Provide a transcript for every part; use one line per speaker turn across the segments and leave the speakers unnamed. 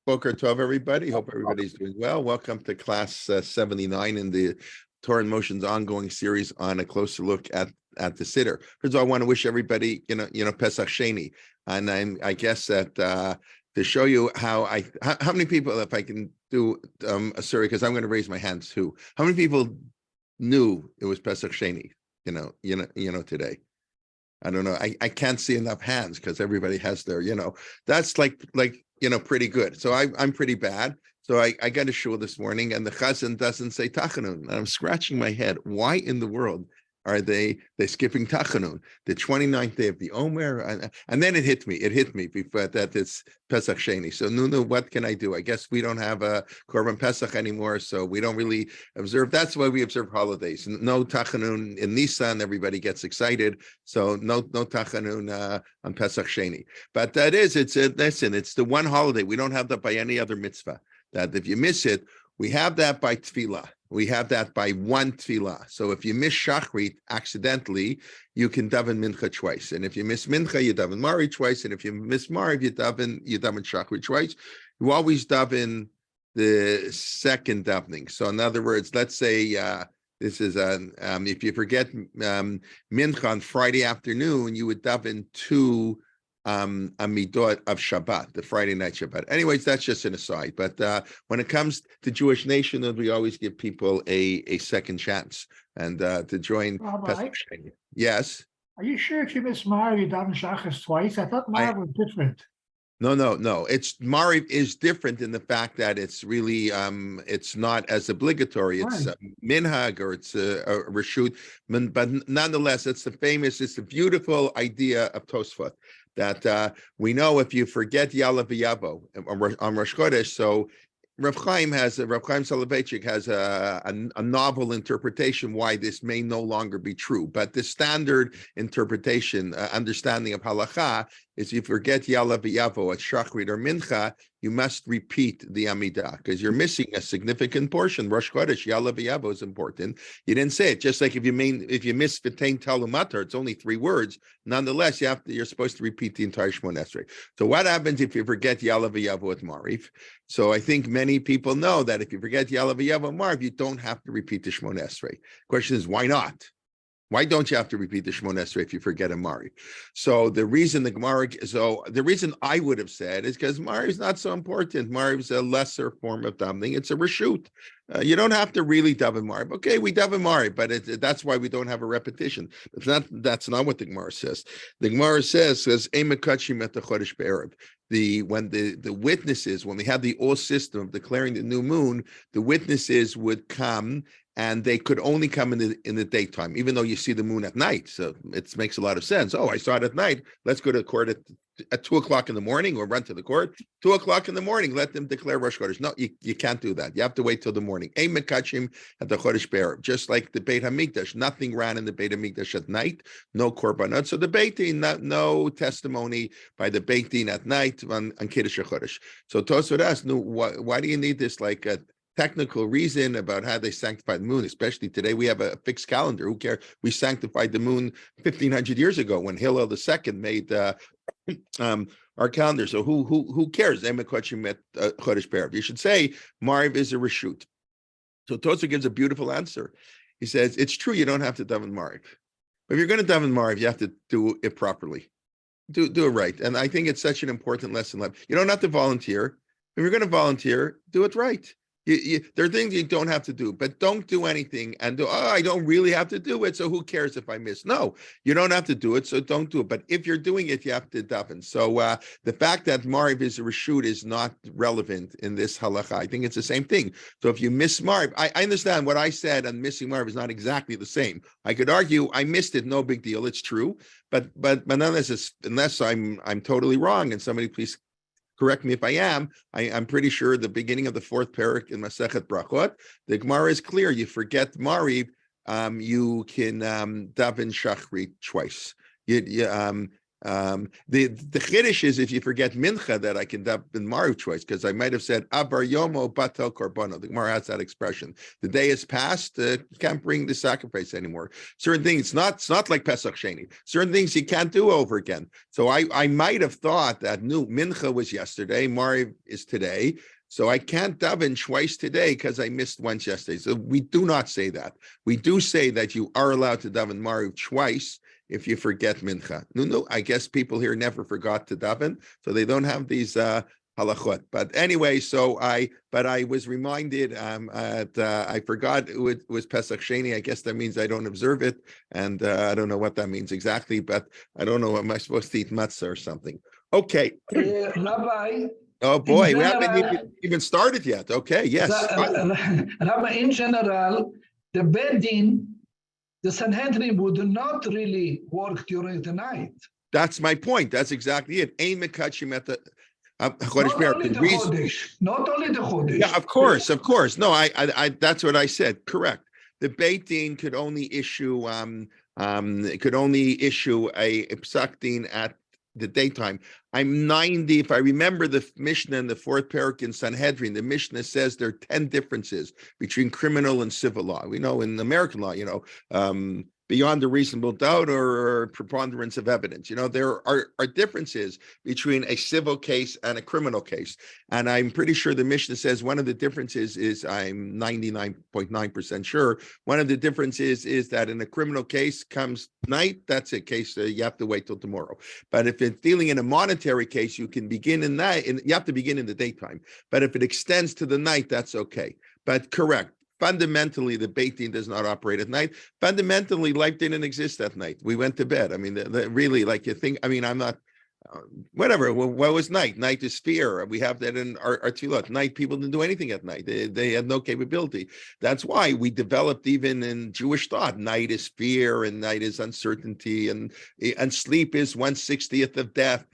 Boker Tov, everybody. Hope everybody's doing well. Welcome to class 79 in the Torah in Motion's ongoing series on a closer look at the Siddur. First of all, I want to wish everybody, Pesach Sheni, and I guess that to show you how many people, if I can do a survey, because I'm going to raise my hands too. How many people knew it was Pesach Sheni? Today. I don't know. I can't see enough hands because everybody has their, that's like pretty good. So I'm pretty bad. So I got a shul this morning and the chazan doesn't say tachanun. And I'm scratching my head. Why in the world are they skipping tachanun? The 29th day of the Omer. And then it hit me before that it's Pesach Sheni. So Nunu, what can I do? I guess we don't have a Korban Pesach anymore. So we don't really observe. That's why we observe holidays. No tachanun in Nisan. Everybody gets excited. So no tachanun on Pesach Sheni. But it's the one holiday. We don't have that by any other mitzvah. That if you miss it, we have that by tefillah. We have that by one tefillah. So if you miss shachrit accidentally, you can daven mincha twice. And if you miss mincha, you daven mariv twice. And if you miss mariv, you daven shachrit twice. You always daven the second davening. So in other words, let's say this is if you forget mincha on Friday afternoon, you would daven two Amidot of Shabbat, the Friday night Shabbat. Anyways, that's just an aside. But when it comes to Jewish nation, we always give people a second chance and to join.
Rabbi,
yes.
Are you sure if you miss Mariv, you daven Shachas twice? I thought Mariv was different.
No. It's Mariv is different in the fact that it's really it's not as obligatory. It's minhag or it's a reshut, but nonetheless, it's the beautiful idea of Tosfot that we know if you forget Yalla V'Yavo on Rosh Chodesh. So Rav Chaim Soloveitchik has a novel interpretation why this may no longer be true. But the standard interpretation, understanding of halacha, is you forget Yalla V'Yavo at Shachrit or Mincha, you must repeat the Amidah because you're missing a significant portion. Rosh Chodesh, Yalla V'Yavo is important. You didn't say it. Just like if you miss V'tein Talumatar, it's only 3 words. Nonetheless, you're supposed to repeat the entire Shemona Esrei. So what happens if you forget Yalla V'Yavo at Mariv? So I think many people know that if you forget Yalla V'Yavo at Mariv, you don't have to repeat the Shemona Esrei. Question is, why not? Why don't you have to repeat the Shemona Esrei if you forget a Mariv? So the reason I would have said is because Mariv is not so important. Mariv is a lesser form of davening. It's a reshut. You don't have to really daven Mariv. Okay, we daven Mariv, but that's why we don't have a repetition. That's not what the Gemara says. The Gemara says Eimekachim et chodesh be'erev. When the witnesses, when we have the old system of declaring the new moon, the witnesses would come. And they could only come in the daytime, even though you see the moon at night. So it makes a lot of sense. Oh, I saw it at night. Let's go to court at 2 o'clock in the morning or run to the court. 2 o'clock in the morning, let them declare Rosh Chodesh. No, you can't do that. You have to wait till the morning. Ein mekachim at the Chodesh be'erev. Just like the Beit HaMikdash. Nothing ran in the Beit HaMikdash at night. No korbanot. So the Beit Din, no testimony by the Beit Din at night on Kiddush HaChodesh. So Tosfot asks, no, why do you need this like a technical reason about how they sanctified the moon, especially today we have a fixed calendar. Who cares? We sanctified the moon 1,500 years ago when Hillel II made our calendar. So who cares? You should say Mariv is a reshut. So Tosfot gives a beautiful answer. He says it's true you don't have to daven Mariv, but if you're going to daven Mariv, you have to do it properly. Do it right. And I think it's such an important lesson. You don't have to volunteer. If you're going to volunteer, do it right. There are things you don't have to do, but don't do anything and I don't really have to do it, so who cares if I miss? No, you don't have to do it, so don't do it. But if you're doing it, you have to daven. So the fact that Mariv is a reshut is not relevant in this halacha. I think it's the same thing. So if you miss Mariv, I understand what I said and missing Mariv is not exactly the same. I could argue I missed it, no big deal, it's true. But unless I'm totally wrong, and somebody please correct me if I am. I'm pretty sure the beginning of the 4th parak in Masechet Brachot, the Gemara is clear. You forget Mariv, you can daven Shachrit twice. The chiddush is if you forget mincha that I can daven Mariv twice, because I might have said abar yomo batel korbono. The Gemara has that expression. The day has passed, you can't bring the sacrifice anymore. Certain things, it's not like Pesach Sheni. Certain things you can't do over again. So I might have thought that mincha was yesterday, Mariv is today. So I can't daven twice today because I missed once yesterday. So we do not say that. We do say that you are allowed to daven Mariv twice if you forget mincha. No, I guess people here never forgot to daven, so they don't have these halachot. But anyway, I was reminded I forgot it was Pesach Sheni. I guess that means I don't observe it, and I don't know what that means exactly, but I don't know, am I supposed to eat matzah or something? Okay.
Rabbi.
Oh boy, we haven't even started yet. Okay, yes.
Rabbi, in general, the Beit Din, the Sanhedrin would not really work during the night.
That's my point. That's exactly it.
Not only the Chodesh.
Yeah, of course. No, I that's what I said. Correct. The Beit Din could only issue a psak din at the daytime. I'm 90. If I remember the Mishnah in the fourth parak in Sanhedrin, the Mishnah says there are 10 differences between criminal and civil law. We know in American law, beyond a reasonable doubt or preponderance of evidence. There are differences between a civil case and a criminal case. And I'm pretty sure the Mishnah says one of the differences is, I'm 99.9% sure, one of the differences is that in a criminal case comes night, that's a case you have to wait till tomorrow. But if it's dealing in a monetary case, you can begin in night, and you have to begin in the daytime. But if it extends to the night, that's okay. But correct. Fundamentally, the Beit Din does not operate at night. Fundamentally, life didn't exist at night. We went to bed. I mean, really, like you think, I'm not, whatever. What was night? Night is fear. We have that in our tefillot. Night, people didn't do anything at night. They had no capability. That's why we developed, even in Jewish thought, night is fear and night is uncertainty, and sleep is 1/60th of death.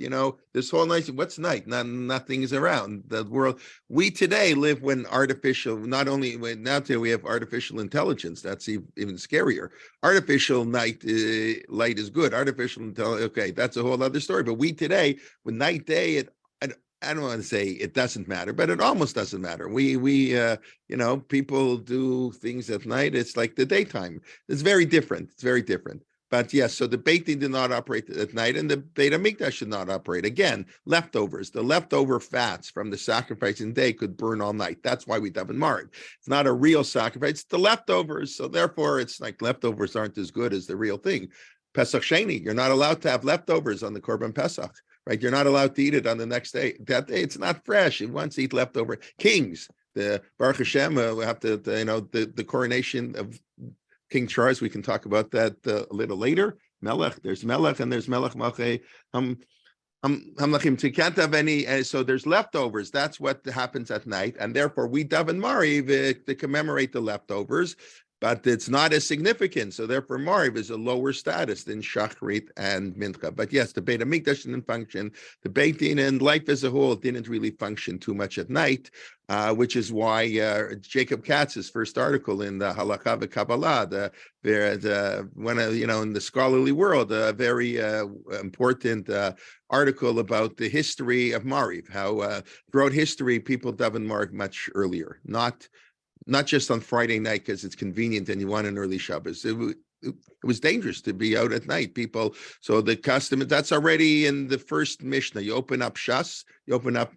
This whole night, what's night? Nothing is around the world. We today live when artificial, now today we have artificial intelligence. That's even scarier. Artificial light is good. Artificial intelligence, okay, that's a whole other story. But we today, with night, day, I don't want to say it doesn't matter, but it almost doesn't matter. People do things at night. It's like the daytime. It's very different. But yes, so the Beit Din did not operate at night, and the Beit HaMikdash should not operate. Again, leftovers. The leftover fats from the sacrificing day could burn all night. That's why we daven Mariv. It's not a real sacrifice. It's the leftovers. So therefore, it's like leftovers aren't as good as the real thing. Pesach Sheni, you're not allowed to have leftovers on the Korban Pesach, right? You're not allowed to eat it on the next day. That day, it's not fresh. You want to eat leftover. Kings, the Baruch Hashem, we have to, the coronation of King Charles, we can talk about that a little later. Melech, there's Melech and there's Melech Malchei Hamlachim. So you can't have any, so there's leftovers. That's what happens at night. And therefore we daven Mariv to commemorate the leftovers, but it's not as significant. So therefore Mariv is a lower status than Shachrit and Mincha. But yes, the Beit HaMikdash didn't function. The Beit Din and life as a whole didn't really function too much at night. Which is why Jacob Katz's first article in the Halakha v'Kabbalah, in the scholarly world, a very important article about the history of Mariv, how throughout history people daven Mariv much earlier, not just on Friday night because it's convenient and you want an early Shabbos. It was dangerous to be out at night. So the custom, that's already in the first Mishnah. You open up Shas, you open up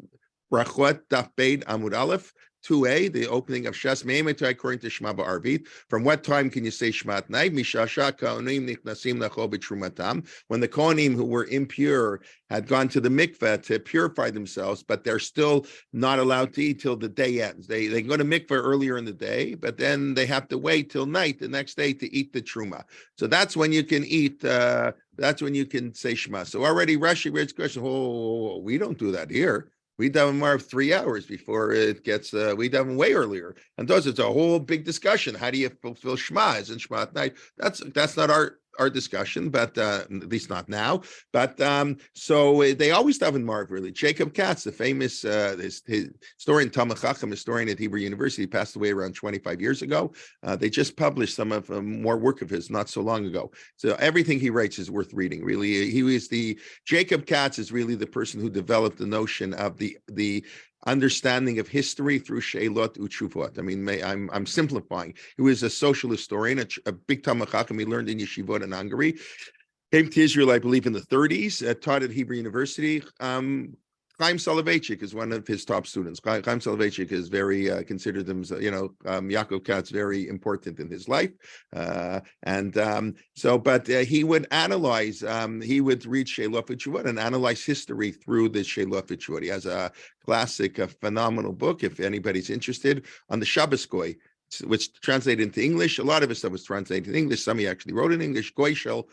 Brachot, Daf Beid, Amud Aleph, 2a, the opening of Shas Me'emetai according to Shema Ba'arvit. From what time can you say Shema at night? Mishasha Kohanim Nichnasim Lachol B'Trumatam. When the Kohanim who were impure had gone to the mikveh to purify themselves, but they're still not allowed to eat till the day ends. They can go to mikveh earlier in the day, but then they have to wait till night the next day to eat the truma. So that's when you can eat. That's when you can say Shema. So already Rashi raised the question. Oh, we don't do that here. We daven Mariv 3 hours before it gets, we daven way earlier. And thus it's a whole big discussion. How do you fulfill Shema? Isn't Shema at night? That's not our our discussion, but at least not now. But so they always daven Marv really. Jacob Katz, the famous historian, Talmud Chacham historian at Hebrew University, passed away around 25 years ago. They just published some of more work of his not so long ago. So everything he writes is worth reading. Really, Jacob Katz is really the person who developed the notion of the understanding of history through Sheilot Uchuvot. I mean, I'm simplifying. He was a social historian, a big Talmud Chacham. He learned in yeshivot in Hungary. Came to Israel, I believe, in the 30s. Taught at Hebrew University. Chaim Soloveitchik is one of his top students. Chaim Soloveitchik is very considered them, Yaakov Katz very important in his life, but he would analyze. He would read Sheilot Uchuvot and analyze history through the Sheilot Uchuvot. He has a classic, a phenomenal book. If anybody's interested, on the Shabbos Goy, which translated into English. A lot of his stuff was translated in English. Some he actually wrote in English. Goy Shel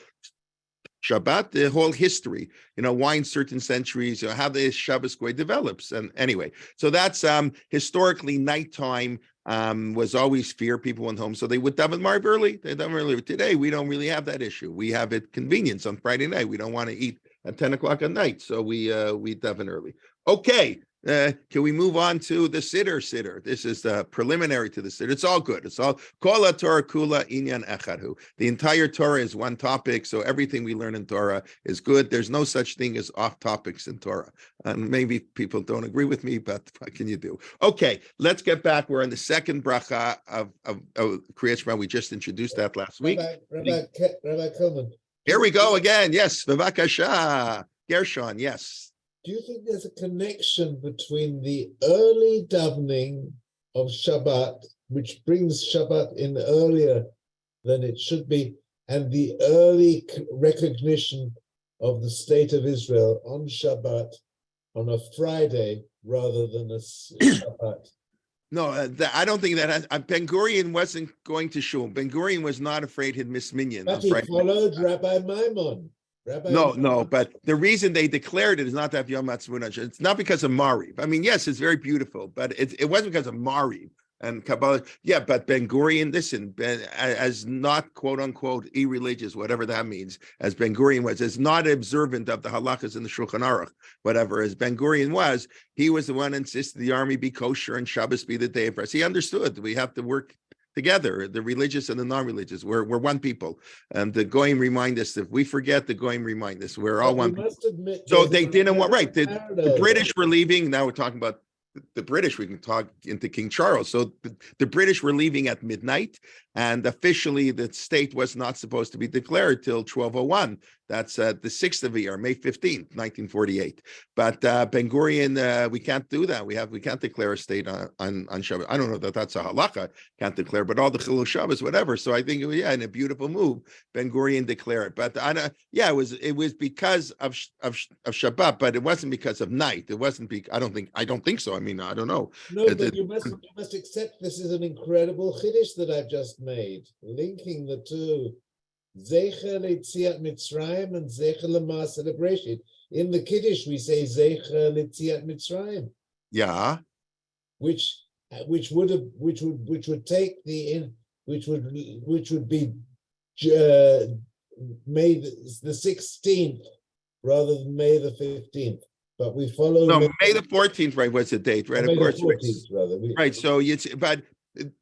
Shabbat, the whole history, why in certain centuries, how the Shabbos Goy develops. And anyway, so that's historically nighttime was always fear. People went home, so they would daven Marv early. They daven early. Today, we don't really have that issue. We have it convenience on Friday night. We don't want to eat at 10 o'clock at night, so we daven early. Okay. Can we move on to the Siddur? This is the preliminary to the Siddur. It's all good. It's all Kol Torah Kula Inyan Echadhu. The entire Torah is one topic, so everything we learn in Torah is good. There's no such thing as off topics in Torah. And maybe people don't agree with me, but what can you do? Okay, let's get back. We're in the second bracha of Kriyat Shema. We just introduced that last week.
Rabbi Kelman.
Here we go again. Yes, Vavakasha. Gershon, yes.
Do you think there's a connection between the early davening of Shabbat, which brings Shabbat in earlier than it should be, and the early recognition of the state of Israel on Shabbat on a Friday rather than a Shabbat?
No, I don't think that has. Ben Gurion wasn't going to shul. Ben Gurion was not afraid he'd miss minyan.
But he followed Rabbi Maimon.
No, but the reason they declared it is not to have Yom Ha'atzmaut. It's not because of Mariv. I mean, yes, it's very beautiful, but it wasn't because of Mariv and Kabbalah. Yeah, but Ben Gurion, listen, as not quote unquote irreligious, whatever that means, as Ben Gurion was, as not observant of the halachas in the Shulchan Aruch, whatever, as Ben Gurion was, he was the one who insisted the army be kosher and Shabbos be the day of rest. He understood we have to work together, the religious and the non-religious. We're one people. And the Goyim remind us, if we forget, the Goyim remind us, we're all one people. So they didn't want, right, the British were leaving. Now we're talking about the British, we can talk into King Charles. So the British were leaving at midnight, and officially the state was not supposed to be declared till 1201. That's the 6th of the year, May 15th, 1948. But Ben Gurion, we can't do that. We can't declare a state on Shabbat. I don't know that that's a halakha, can't declare, but all the Chilul Shabbos, whatever. So I think, in a beautiful move, Ben Gurion declared. But it was because of Shabbat, but it wasn't because of night. It wasn't. I don't think so. I mean, I don't know.
No, but you must accept this is an incredible chiddush that I've just made, linking the two. Zecher L'Tziat Mitzrayim and Zecher L'Maaseh Bereshit. In the Kiddush, we say Zecher L'Tziat Mitzrayim.
Yeah.
Which would take which would be May the 16th rather than May the 15th. But we follow.
No, May the 14th, right? Was the date, right?
May
of course,
the 14th, rather.
Right. So by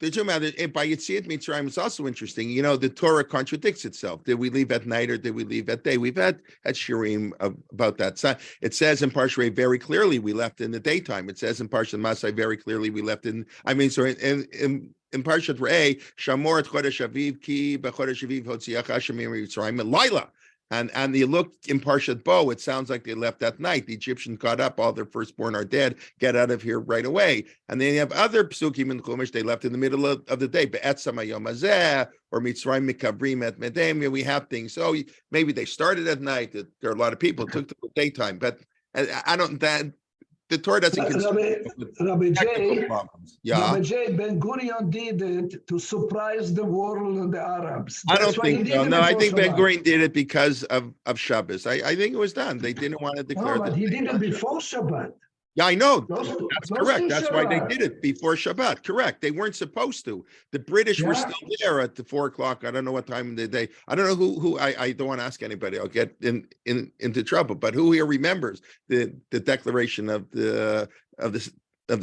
Yetziat Mitzrayim, it's also interesting. The Torah contradicts itself. Did we leave at night or did we leave at day? We've had shiurim about that. So it says in Parsha very clearly we left in the daytime. It says in Parsha Masai very clearly we left in Parshat Re'eh, Shamor et Chodesh Aviv ki b'Chodesh Aviv hotziach Hashem Mitzrayim Laila. And you look in Parshat Bo, it sounds like they left that night. The Egyptians caught up, all their firstborn are dead, get out of here right away. And then you have other psukim in Chumash, they left in the middle of the day, Be'etzam hayom hazeh, or Mitzrayim mikavrim et medem. We have things. So maybe they started at night. There are a lot of people, it took the daytime, but the Torah doesn't consider
Rabbi J.
problems. Yeah.
Rabbi J. Ben Gurion did it to surprise the world and the Arabs.
I don't think so. No, I think Ben Gurion did it because of Shabbos. I think it was done. They didn't want to declare.
No, but he did it before Shabbat.
Yeah, I know.
Close to-
That's
close
correct.
to
That's why they
Shabbat.
did it before Shabbat. Correct. They weren't supposed to. The British were
Yeah.
still there at the 4 o'clock. I don't know what time of the day. I don't know who I don't want to ask anybody. I'll get into trouble. But who here remembers the declaration of the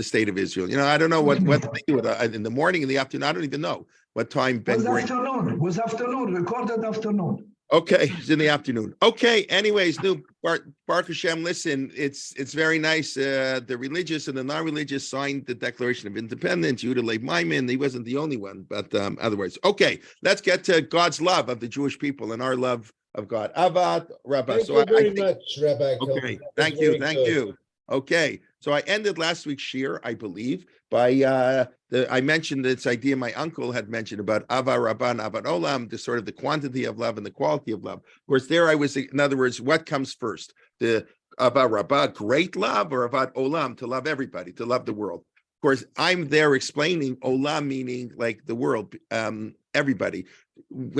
state of Israel? You know, I don't know what they do it in the morning, in the afternoon. I don't even know what time Ben
Was
Gurion.
afternoon. Was afternoon. Recorded afternoon.
Okay, it's in the afternoon. Okay, anyways, Baruch Hashem, listen, it's very nice. The religious and the non-religious signed the Declaration of Independence. Yehuda Leib Maiman, he wasn't the only one, but otherwise. Okay, let's get to God's love of the Jewish people and our love of God. Avat, Rabbi.
Thank you very much, Rabbi.
Okay,
Kelman.
thank you, thank you. Okay, so I ended last week's shir, I believe, by I mentioned this idea my uncle had mentioned about Ava Rabbah and Avat Olam, the sort of the quantity of love and the quality of love. Of course, there I was, in other words, what comes first? The Ava Rabbah, great love, or Avat Olam, to love everybody, to love the world. Of course, I'm there explaining Olam meaning like the world, everybody.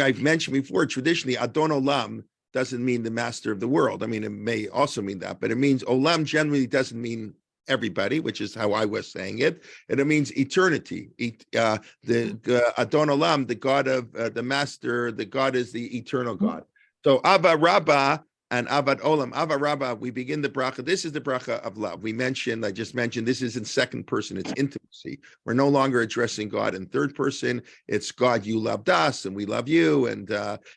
I've mentioned before, traditionally, Adon Olam doesn't mean the master of the world. I mean, it may also mean that, but it means Olam generally doesn't mean everybody, which is how I was saying it. And it means eternity. The Adon Olam, the God of the master, the God is the eternal God. So Abba Rabbah and Avad Olam, Ava Rabbah, we begin the bracha. This is the bracha of love. I just mentioned, this is in second person. It's intimacy. We're no longer addressing God in third person. It's God, you loved us, and we love you, and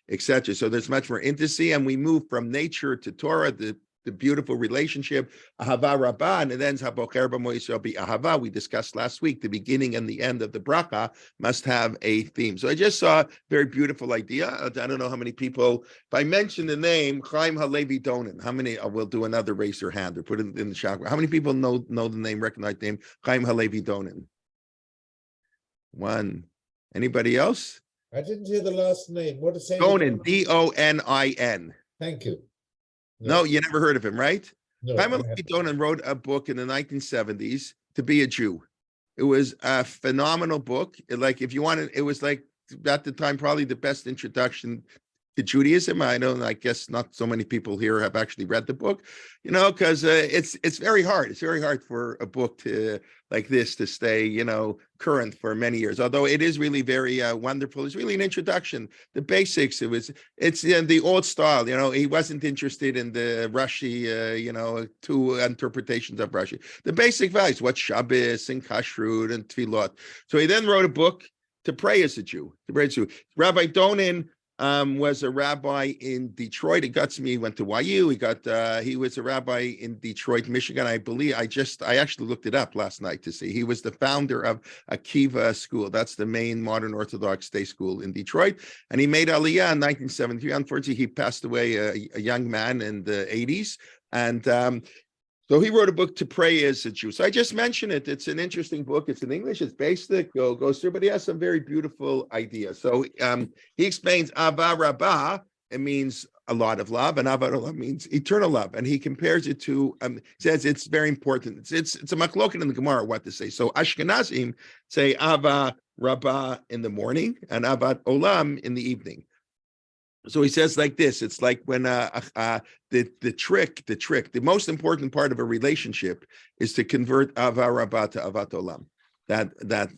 etc. So there's much more intimacy, and we move from nature to Torah, the beautiful relationship, Ahava Rabbah, and it ends Habocher B'mo Yisrael Bi Ahava. We discussed last week, the beginning and the end of the bracha must have a theme. So I just saw a very beautiful idea. I don't know how many people, if I mention the name, Chaim Halevi Donin, how many, we'll do another raise your hand or put it in the chat. How many people know the name, recognize the name, Chaim Halevi Donin? One. Anybody else?
I didn't hear the last name. What is it?
Donin, D-O-N-I-N.
Thank you.
No, you never heard of him, right?
No,
Chaim
I
Halevi
haven't.
Donin wrote a book in the 1970s, To Be a Jew. It was a phenomenal book. If you wanted, it was like at the time probably the best introduction to Judaism. I guess not so many people here have actually read the book, because it's very hard. It's very hard for a book like this to stay, current for many years. Although it is really very wonderful. It's really an introduction. The basics. It's the old style. He wasn't interested in the Rashi, two interpretations of Rashi. The basic values, what Shabbos and Kashrut and Tefillot. So he then wrote a book to pray as a Jew. Rabbi Donin was a rabbi in Detroit. It got to me. He went to YU. He was a rabbi in Detroit, Michigan. I believe I actually looked it up last night to see. He was the founder of Akiva School. That's the main modern Orthodox day school in Detroit. And he made Aliyah in 1973. Unfortunately, he passed away a young man in the 80s. And so he wrote a book to pray as a Jew. So I just mentioned it. It's an interesting book. It's in English. It's basic. Goes through, but he has some very beautiful ideas. So he explains Ava Rabbah. It means a lot of love, and Ava Olam means eternal love. And he compares it to. Says it's very important. It's a machloket in the Gemara what to say. So Ashkenazim say Ava Rabbah in the morning and Avat Olam in the evening. So he says like this, it's like when the most important part of a relationship is to convert Ava Rabbah to Avat Olam. That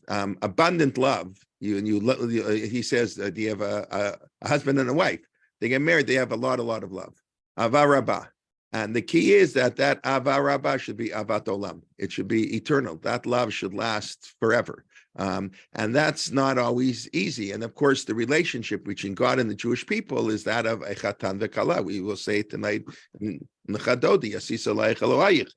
abundant love, he says, do you have a husband and a wife? They get married, they have a lot of love. Ava Rabbah. And the key is that Ava Rabbah should be Avat Olam. It should be eternal. That love should last forever. And that's not always easy. And of course, the relationship between God and the Jewish people is that of Echatan v'Kala. We will say tonight, Nechadodi, Asis Alayich Elohayich.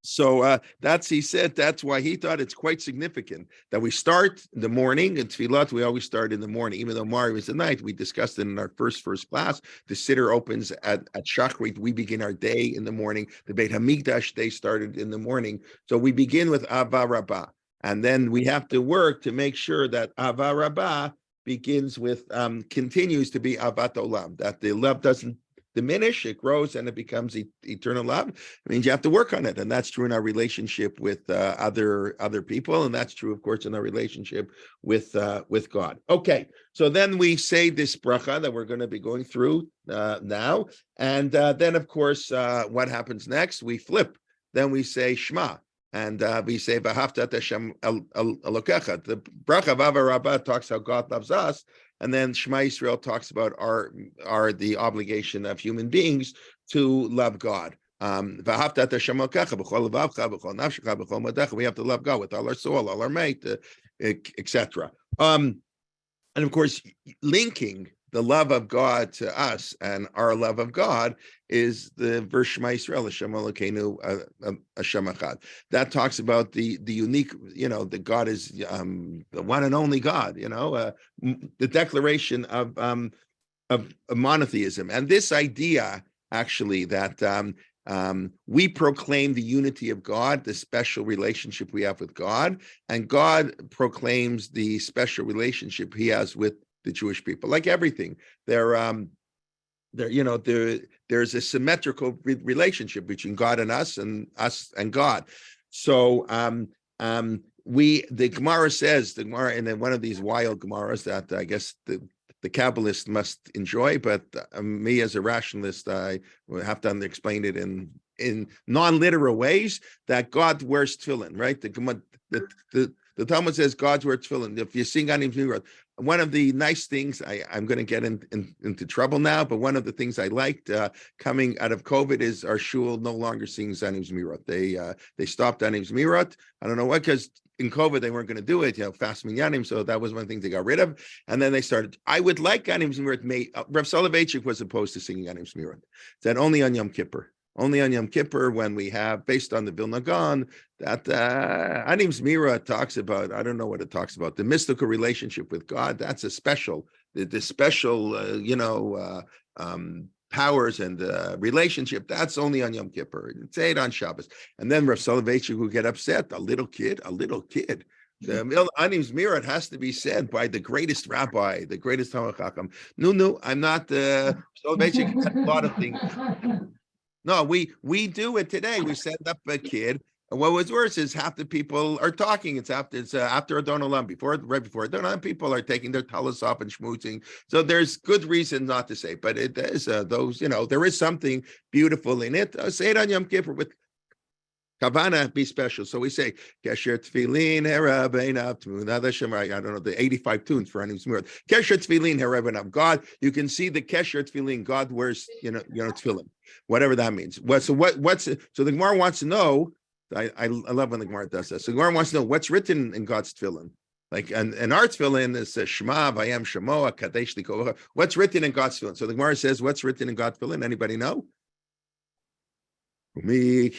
So that's, he said, that's why he thought it's quite significant that we start in the morning. In Tefillat, we always start in the morning, even though Mari was the night. We discussed it in our first class. The Siddur opens at Shachrit. We begin our day in the morning. The Beit HaMikdash day started in the morning. So we begin with Ava Rabbah. And then we have to work to make sure that Ava Rabbah begins with, continues to be Avat Olam, that the love doesn't diminish, it grows, and it becomes eternal love. It means you have to work on it. And that's true in our relationship with other people. And that's true, of course, in our relationship with God. Okay, so then we say this bracha that we're going to be going through now. And then, of course, what happens next? We flip. then we say Shema. And we say V'ahavta et Hashem Elokecha. The Bracha Vava Rabbah talks how God loves us, and then Shema Yisrael talks about the obligation of human beings to love God. V'ahavta et Hashem Elokecha b'chol levavcha b'chol nafshecha b'chol modecha. We have to love God with all our soul, all our might, etc. And of course, linking the love of God to us and our love of God is the verse Shema Yisrael, Hashem Elokeinu, Hashem Echad. That talks about the unique, that God is the one and only God. The declaration of monotheism, and this idea actually that we proclaim the unity of God, the special relationship we have with God, and God proclaims the special relationship He has with the Jewish people. Like everything, there's a symmetrical relationship between God and us and God. So the Gemara says, and then one of these wild Gemaras that I guess the Kabbalist must enjoy, but me as a rationalist, I will have to explain it in non-literal ways, that God wears tefillin, right? The Talmud says God's wears tefillin. If you sing Anim Zmirot, one of the nice things, I'm going to get into trouble now, but one of the things I liked coming out of COVID is our shul no longer sings Anim Zmirot. They stopped Anim Zmirot. I don't know what, because in COVID they weren't going to do it, fast minyanim. So that was one thing they got rid of. And then they started. I would like Anim Zmirot. Rav Soloveitchik was opposed to singing Anim Zmirot. Said only on Yom Kippur. Only on Yom Kippur, when we have, based on the Vilna Gaon, that Anim Zmirot talks about, I don't know what it talks about, the mystical relationship with God. That's a special, the special, powers and relationship. That's only on Yom Kippur. Say it on Shabbos. And then Rav Soloveitchik will get upset. A little kid. The Anim Zmirot has to be said by the greatest rabbi, the greatest Talmid Chacham. No, I'm not. Soloveitchik had a lot of things. No, we do it today. We send up a kid. And what was worse is half the people are talking. It's after Adon Olam, right before Adon Olam, people are taking their talis off and schmoozing. So there's good reason not to say, but it is there is something beautiful in it. Say it on Yom Kippur with Kavana, be special. So we say, Kesher Tefillin, Herav Einav, Tmunad Hashem, I don't know, the 85 tunes for Anim Zmirot. Kesher Tefillin, Herav Einav. God, you can see the Kesher Tefillin, God wears, tefillin, whatever that means. So the Gemara wants to know, I love when the Gemara does this. So the Gemara wants to know what's written in God's tefillin. Like, and our tefillin is Shema, Vayam Shemoah, Kadesh Likoha. What's written in God's tefillin? So the Gemara says, what's written in God's tefillin? Anybody know? Right? Did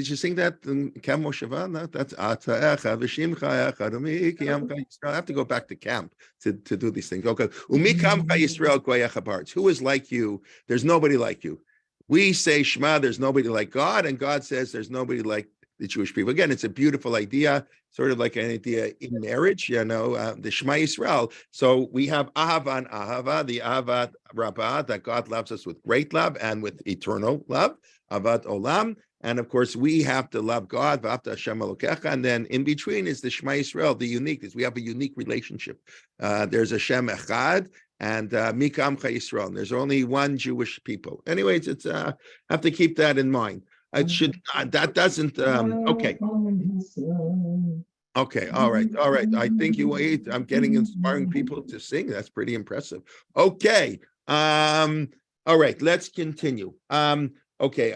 you sing that in Kam Mosheva? No, that's Ata Echa V'Shimcha Echad Umi Kiyamcha Yisrael. I have to go back to camp to do these things. Okay. Umi Kamcha Yisrael Goyecha Baretz. Who is like you? There's nobody like you. We say Shema, there's nobody like God, and God says there's nobody like the Jewish people. Again, it's a beautiful idea, sort of like an idea in marriage, the Shema Yisrael. So we have Ahava and Ahava, the Ahavat Rabbah, that God loves us with great love and with eternal love, Ahavat Olam. And of course, we have to love God, V'ahavta Hashem Elokecha, and then in between is the Shema Yisrael, the uniqueness. We have a unique relationship. There's Hashem Echad, and Mikamcha Yisrael. And there's only one Jewish people. Anyways, it's have to keep that in mind. It should that doesn't okay. Okay, all right. I think I'm getting inspiring people to sing. That's pretty impressive. Okay. All right, let's continue. Okay,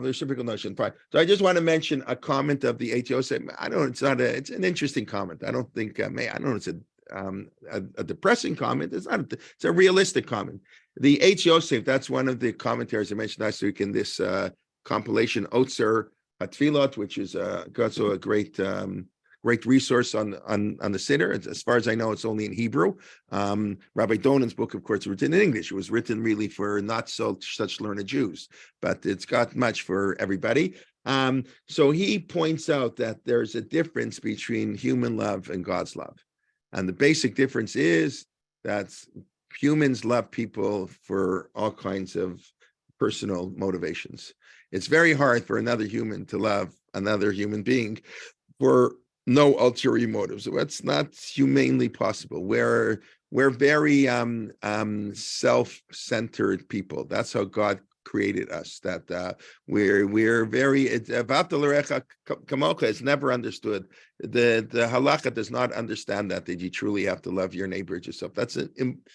reciprocal notion. Fine. So I just want to mention a comment of the HOSA. It's an interesting comment. I don't think I don't know it's a depressing comment. It's a realistic comment. The HOSA, that's one of the commentaries I mentioned last week in this compilation Otzer Hatfilot, which is also a great resource on the Siddur. As far as I know, it's only in Hebrew. Rabbi Donan's book, of course, is written in English. It was written really for not such learned Jews, but it's got much for everybody. So he points out that there's a difference between human love and God's love. And the basic difference is that humans love people for all kinds of personal motivations. It's very hard for another human to love another human being for no ulterior motives. That's not humanely possible. Where we're very self-centered people. That's how God created us. That we're very kamocha is never understood. The halacha does not understand that you truly have to love your neighbor as yourself. That's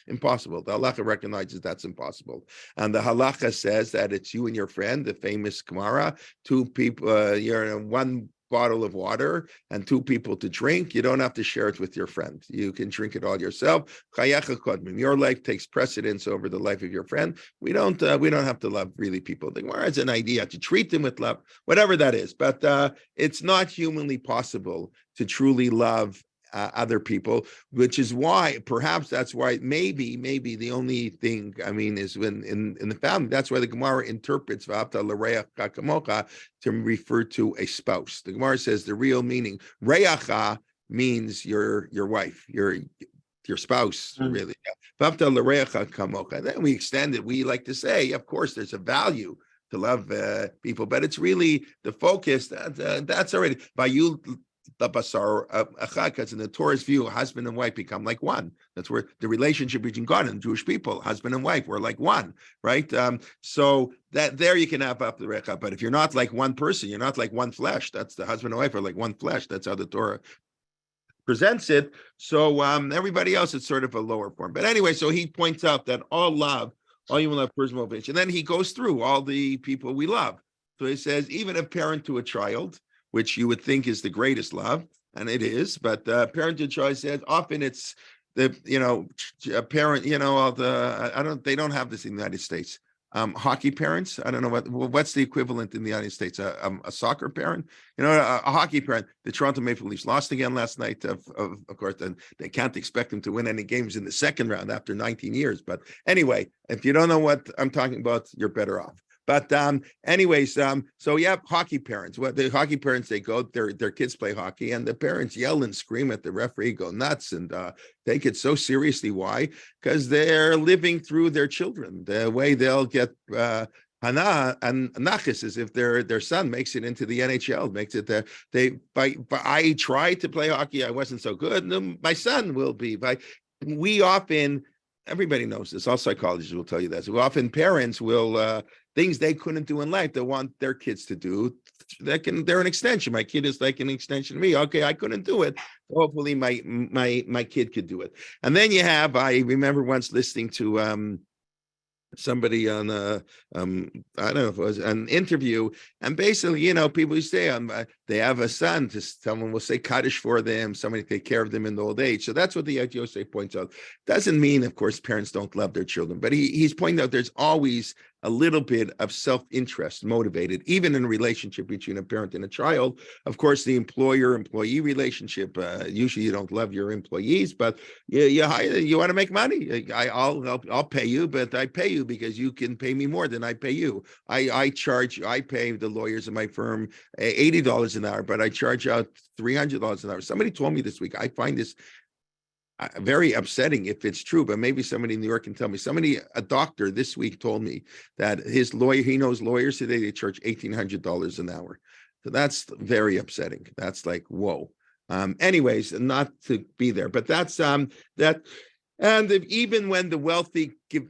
impossible. The halacha recognizes that's impossible, and the halacha says that it's you and your friend. The famous Gemara, two people, you're in one bottle of water and two people to drink. You don't have to share it with your friend. You can drink it all yourself. Your life takes precedence over the life of your friend. We don't have to love really people. The Gemara is an idea to treat them with love, whatever that is. But it's not humanly possible to truly love other people, which is why, perhaps that's why, maybe the only thing, I mean, is when in the family, that's why the Gemara interprets V'avta l'reach kamocha to refer to a spouse. The Gemara says the real meaning, reacha means your wife, your spouse, really. V'avta l'reach kamocha. Then we extend it. We like to say, of course, there's a value to love people, but it's really the focus. That's already by you. The basar because in the Torah's view, husband and wife become like one. That's where the relationship between God and Jewish people, husband and wife, we're like one, right? So that there you can have up the recha. But if you're not like one person, you're not like one flesh. That's the husband and wife are like one flesh. That's how the Torah presents it. So everybody else is sort of a lower form. But anyway, so he points out that all love, all human love, personal motivation. And then he goes through all the people we love. So he says, even a parent to a child, which you would think is the greatest love, and it is, but parent to child says often it's the a parent, they don't have this in the United States. Hockey parents, I don't know what's the equivalent in the United States. A soccer parent, a hockey parent. The Toronto Maple Leafs lost again last night, of course, and they can't expect them to win any games in the second round after 19 years. But anyway, if you don't know what I'm talking about, you're better off. But anyways, so you have hockey parents. What the hockey parents, they go, their kids play hockey, and the parents yell and scream at the referee, go nuts, and take it so seriously. Why? Because they're living through their children. The way they'll get hana and nachis is if their son makes it into the NHL, makes it there. I tried to play hockey, I wasn't so good. And my son will be. We often. Everybody knows this. All psychologists will tell you that. So often parents will things they couldn't do in life, they want their kids to do. They're an extension. My kid is like an extension of me. Okay, I couldn't do it. Hopefully, my kid could do it. And then you have. I remember once listening to somebody on I don't know if it was an interview, and basically, people say they have a son, someone will say Kaddish for them, somebody take care of them in the old age. So that's what the Yosef points out. Doesn't mean, of course, parents don't love their children, but he's pointing out there's always a little bit of self-interest motivated, even in a relationship between a parent and a child. Of course, the employer-employee relationship, usually you don't love your employees, but you want to make money. I'll pay you, but I pay you because you can pay me more than I pay you. I pay the lawyers in my firm $80 an hour, but I charge out $300 an hour. Somebody told me this week, I find this very upsetting if it's true, but maybe somebody in New York can tell me. A doctor this week told me that his lawyer, he knows lawyers today, they charge $1,800 an hour. So that's very upsetting. That's like, whoa. Anyways, not to be there, but that's that. And even when the wealthy give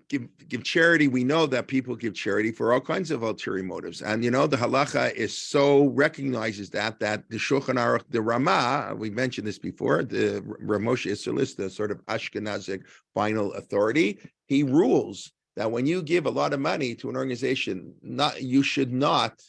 charity, we know that people give charity for all kinds of ulterior motives. And, the halacha is so recognizes that the Shulchan Aruch, the Ramah, we mentioned this before, the Rav Moshe Isserles, the sort of Ashkenazic final authority, he rules that when you give a lot of money to an organization, you should not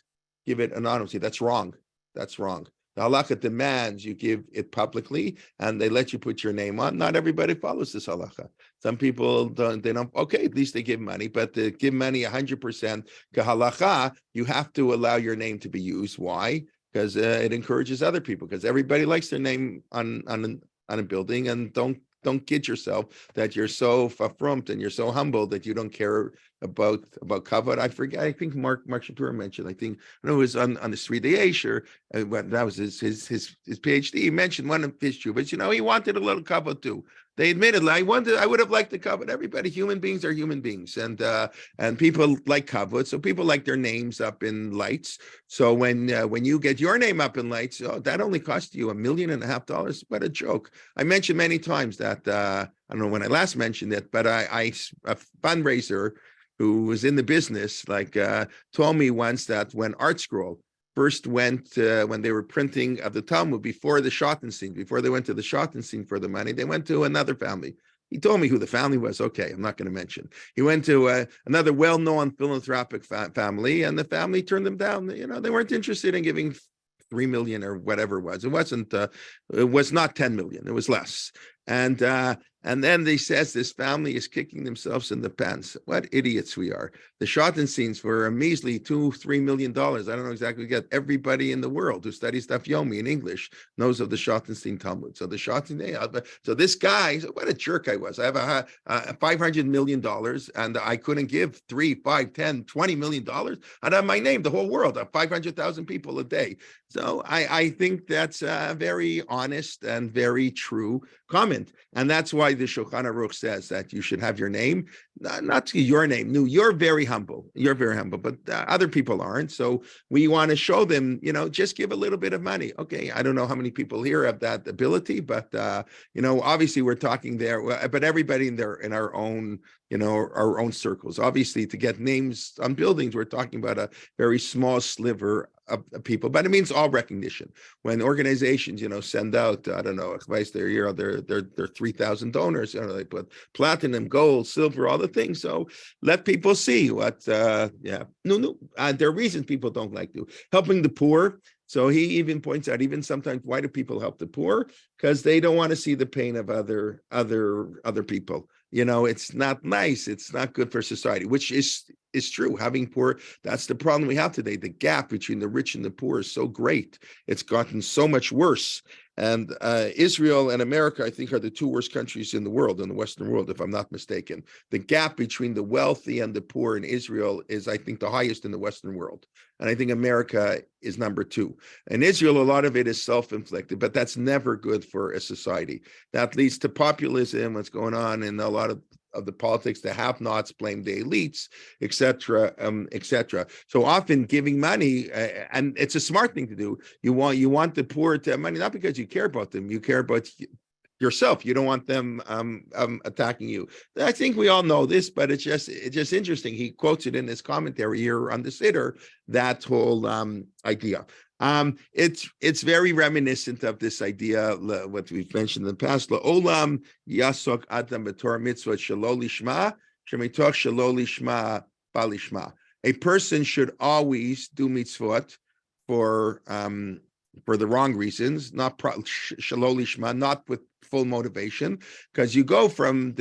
give it anonymously. That's wrong. That's wrong. The halakha demands you give it publicly, and they let you put your name on. Not everybody follows this halakha. Some people don't. Okay, at least they give money, but to give money 100% kahalacha, you have to allow your name to be used. Why? Because it encourages other people. Because everybody likes their name on a building, and don't kid yourself that you're so frumped and you're so humble that you don't care about kavod. I forget. I think Mark Shapiro mentioned. I think it was on the Sridei Asher. That was his PhD. He mentioned one of his But he wanted a little kavod too. They admitted, I would have liked the kavod. Everybody, human beings are human beings, and people like kavod. So people like their names up in lights. So when you get your name up in lights, that only cost you $1.5 million. What a joke! I mentioned many times that I don't know when I last mentioned it, but a fundraiser who was in the business told me once that when ArtScroll first went when they were printing of the Talmud before the Schottenstein, before they went to the Schottenstein for the money, they went to another family. He told me who the family was. Okay, I'm not going to mention. He went to another well-known philanthropic family, and the family turned them down. They weren't interested in giving 3 million or whatever it was. It wasn't. It was not 10 million. It was less. And then they says this family is kicking themselves in the pants. What idiots we are. The Schottensteins for a measly $2-3 million. I don't know exactly. Get everybody in the world who studies Daf Yomi in English knows of the Schottenstein Talmud. So the Schottenstein. So this guy, what a jerk I was. I have a $500 million, and I couldn't give 3, 5, 10, $20 million. I'd have my name, the whole world, 500,000 people a day. So I think that's a very honest and very true comment, and that's why the Shulchan Aruch says that you should have your name, not your name. No, you're very humble. You're very humble, but other people aren't. So we want to show them, just give a little bit of money. Okay, I don't know how many people here have that ability, but obviously we're talking there. But everybody in our own, our own circles. Obviously, to get names on buildings, we're talking about a very small sliver of people, but it means all recognition. When organizations, send out, I don't know, they're 3,000 donors, they put platinum, gold, silver, all the things. So let people see what, there are reasons people don't like to. Helping the poor. So he even points out, even sometimes, why do people help the poor? Because they don't want to see the pain of other people. It's not nice. It's not good for society, which is true. Having poor, that's the problem we have today. The gap between the rich and the poor is so great. It's gotten so much worse. And Israel and America, I think, are the two worst countries in the world, in the Western world, if I'm not mistaken. The gap between the wealthy and the poor in Israel is, I think, the highest in the Western world. And I think America is number 2. In Israel, a lot of it is self-inflicted, but that's never good for a society. That leads to populism, what's going on in a lot of the politics, the have-nots blame the elites, etc., etc. So often giving money, and it's a smart thing to do. You want the poor to have money, not because you care about them, you care about yourself. You don't want them attacking you. I think we all know this, but it's just interesting. He quotes it in his commentary here on the Siddur, that whole idea. It's very reminiscent of this idea, what we've mentioned in the past. La'olam yasok adam b'torah mitzvot shelo lishma, shemitoch shelo lishma balishma. A person should always do mitzvot for the wrong reasons, not shelo lishma, not with full motivation, because you go from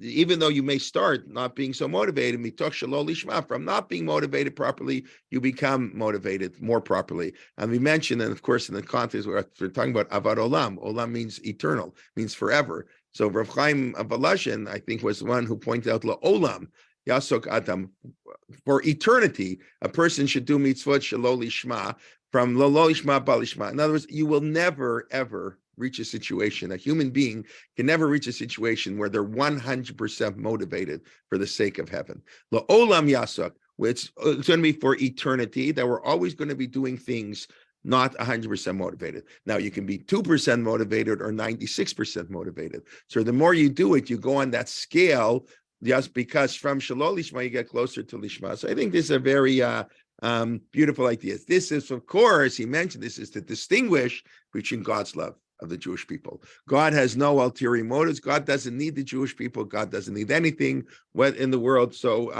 even though you may start not being so motivated, mitoch shelo lishma, from not being motivated properly, you become motivated more properly. And we mentioned, and of course, in the context where we're talking about avad olam, olam means eternal, means forever. So Rav Chaim Volozhin, I think, was the one who pointed out olam yasok adam, for eternity, a person should do mitzvot shelo lishma, from lo lishma balishma. In other words, you will never ever reach a situation, a human being can never reach a situation where they're 100% motivated for the sake of heaven. La'olam yasok, it's going to be for eternity, that we're always going to be doing things not 100% motivated. Now, you can be 2% motivated or 96% motivated. So the more you do it, you go on that scale, just because from shelo lishma, you get closer to lishma. So I think this is a very beautiful idea. This is, of course, he mentioned this is to distinguish between God's love of the Jewish people. God has no ulterior motives. God doesn't need the Jewish people. God doesn't need anything in the world. So,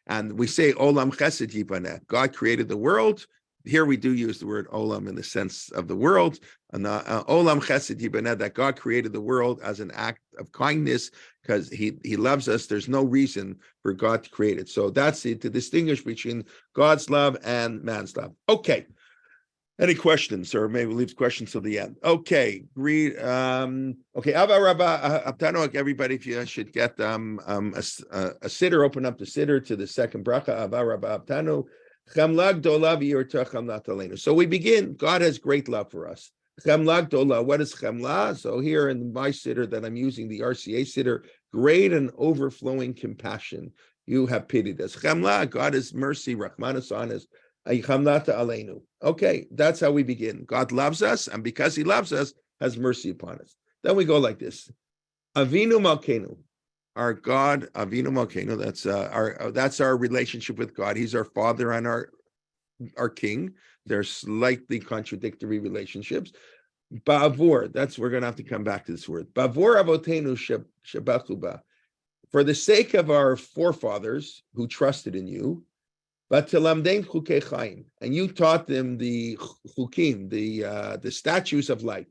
and we say olam chesed yibaneh. God created the world. Here we do use the word olam in the sense of the world. And olam chesed yibaneh, that God created the world as an act of kindness because he loves us. There's no reason for God to create it. So that's it, to distinguish between God's love and man's love. Okay. Any questions, or maybe leave questions till the end? Okay, read. Okay, Ava Rabba Abtano. Everybody, if you should get a siddur, open up the siddur to the second bracha. Ava Rabba Abtano. Chamlag dola v'yorta chamlat aleinu. So we begin. God has great love for us. Chamlag dola. What is chamla? So here in my siddur that I'm using, the RCA siddur, great and overflowing compassion. You have pitied us. Chamla. God is mercy. Rachmanas on us. Okay, that's how we begin. God loves us, and because He loves us, has mercy upon us. Then we go like this: Avinu Malkeinu, our God, Avinu Malkeinu. That's our relationship with God. He's our Father and our King. They're slightly contradictory relationships. Ba'avur, we're going to have to come back to this word. Ba'avur avotenu shebachuba, for the sake of our forefathers who trusted in you. But tilamdein chukei chaim, and you taught them the chukim, the statutes of life.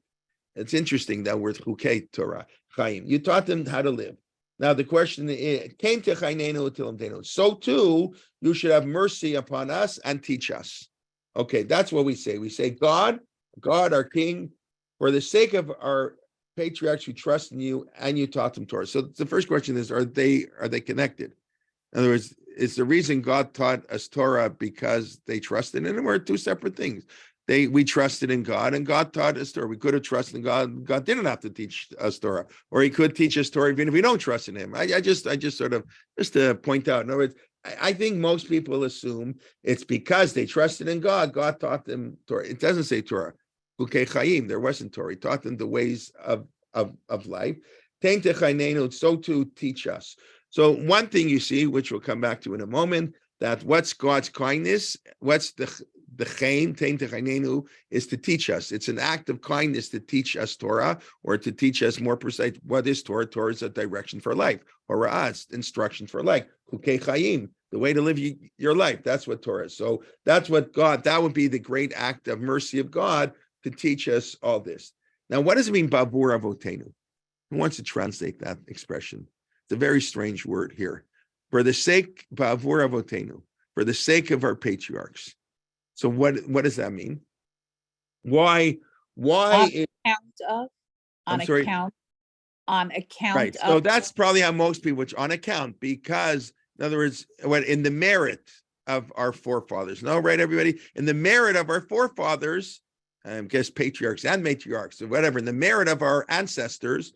It's interesting that word chukei Torah chaim. You taught them how to live. Now the question is, came to chaynenu tilamdeinu. So too, you should have mercy upon us and teach us. Okay, that's what we say. We say, God, our King, for the sake of our patriarchs who trust in you, and you taught them Torah. So the first question is, are they connected? In other words, is the reason God taught us Torah because they trusted in Him, or two separate things? We trusted in God, and God taught us Torah. We could have trusted in God. God didn't have to teach us Torah, or He could teach us Torah even if we don't trust in Him. I just sort of just to point out. In other words, I think most people assume it's because they trusted in God. God taught them Torah. It doesn't say Torah. Chukei Chaim. There wasn't Torah. He taught them the ways of life. Tein techayneinu, so to teach us. So one thing you see, which we'll come back to in a moment, that what's God's kindness, what's the chaim, tein techayneinu, is to teach us. It's an act of kindness to teach us Torah, or to teach us more precise, what is Torah? Torah is a direction for life. Hora'ah, it's instruction for life. Chukei chaim, the way to live your life. That's what Torah is. So that's what that would be the great act of mercy of God to teach us all this. Now, what does it mean, bavur avotenu? Who wants to translate that expression? It's a very strange word here. For the sake, ba'avur avotenu, for the sake of our patriarchs. So what does that mean? Why?
On
Is,
account of? On
I'm sorry?
On account
right.
of.
So that's probably how most people, which on account, because in other words, when in the merit of our forefathers. No, right, everybody? In the merit of our forefathers, I guess patriarchs and matriarchs, or whatever, in the merit of our ancestors,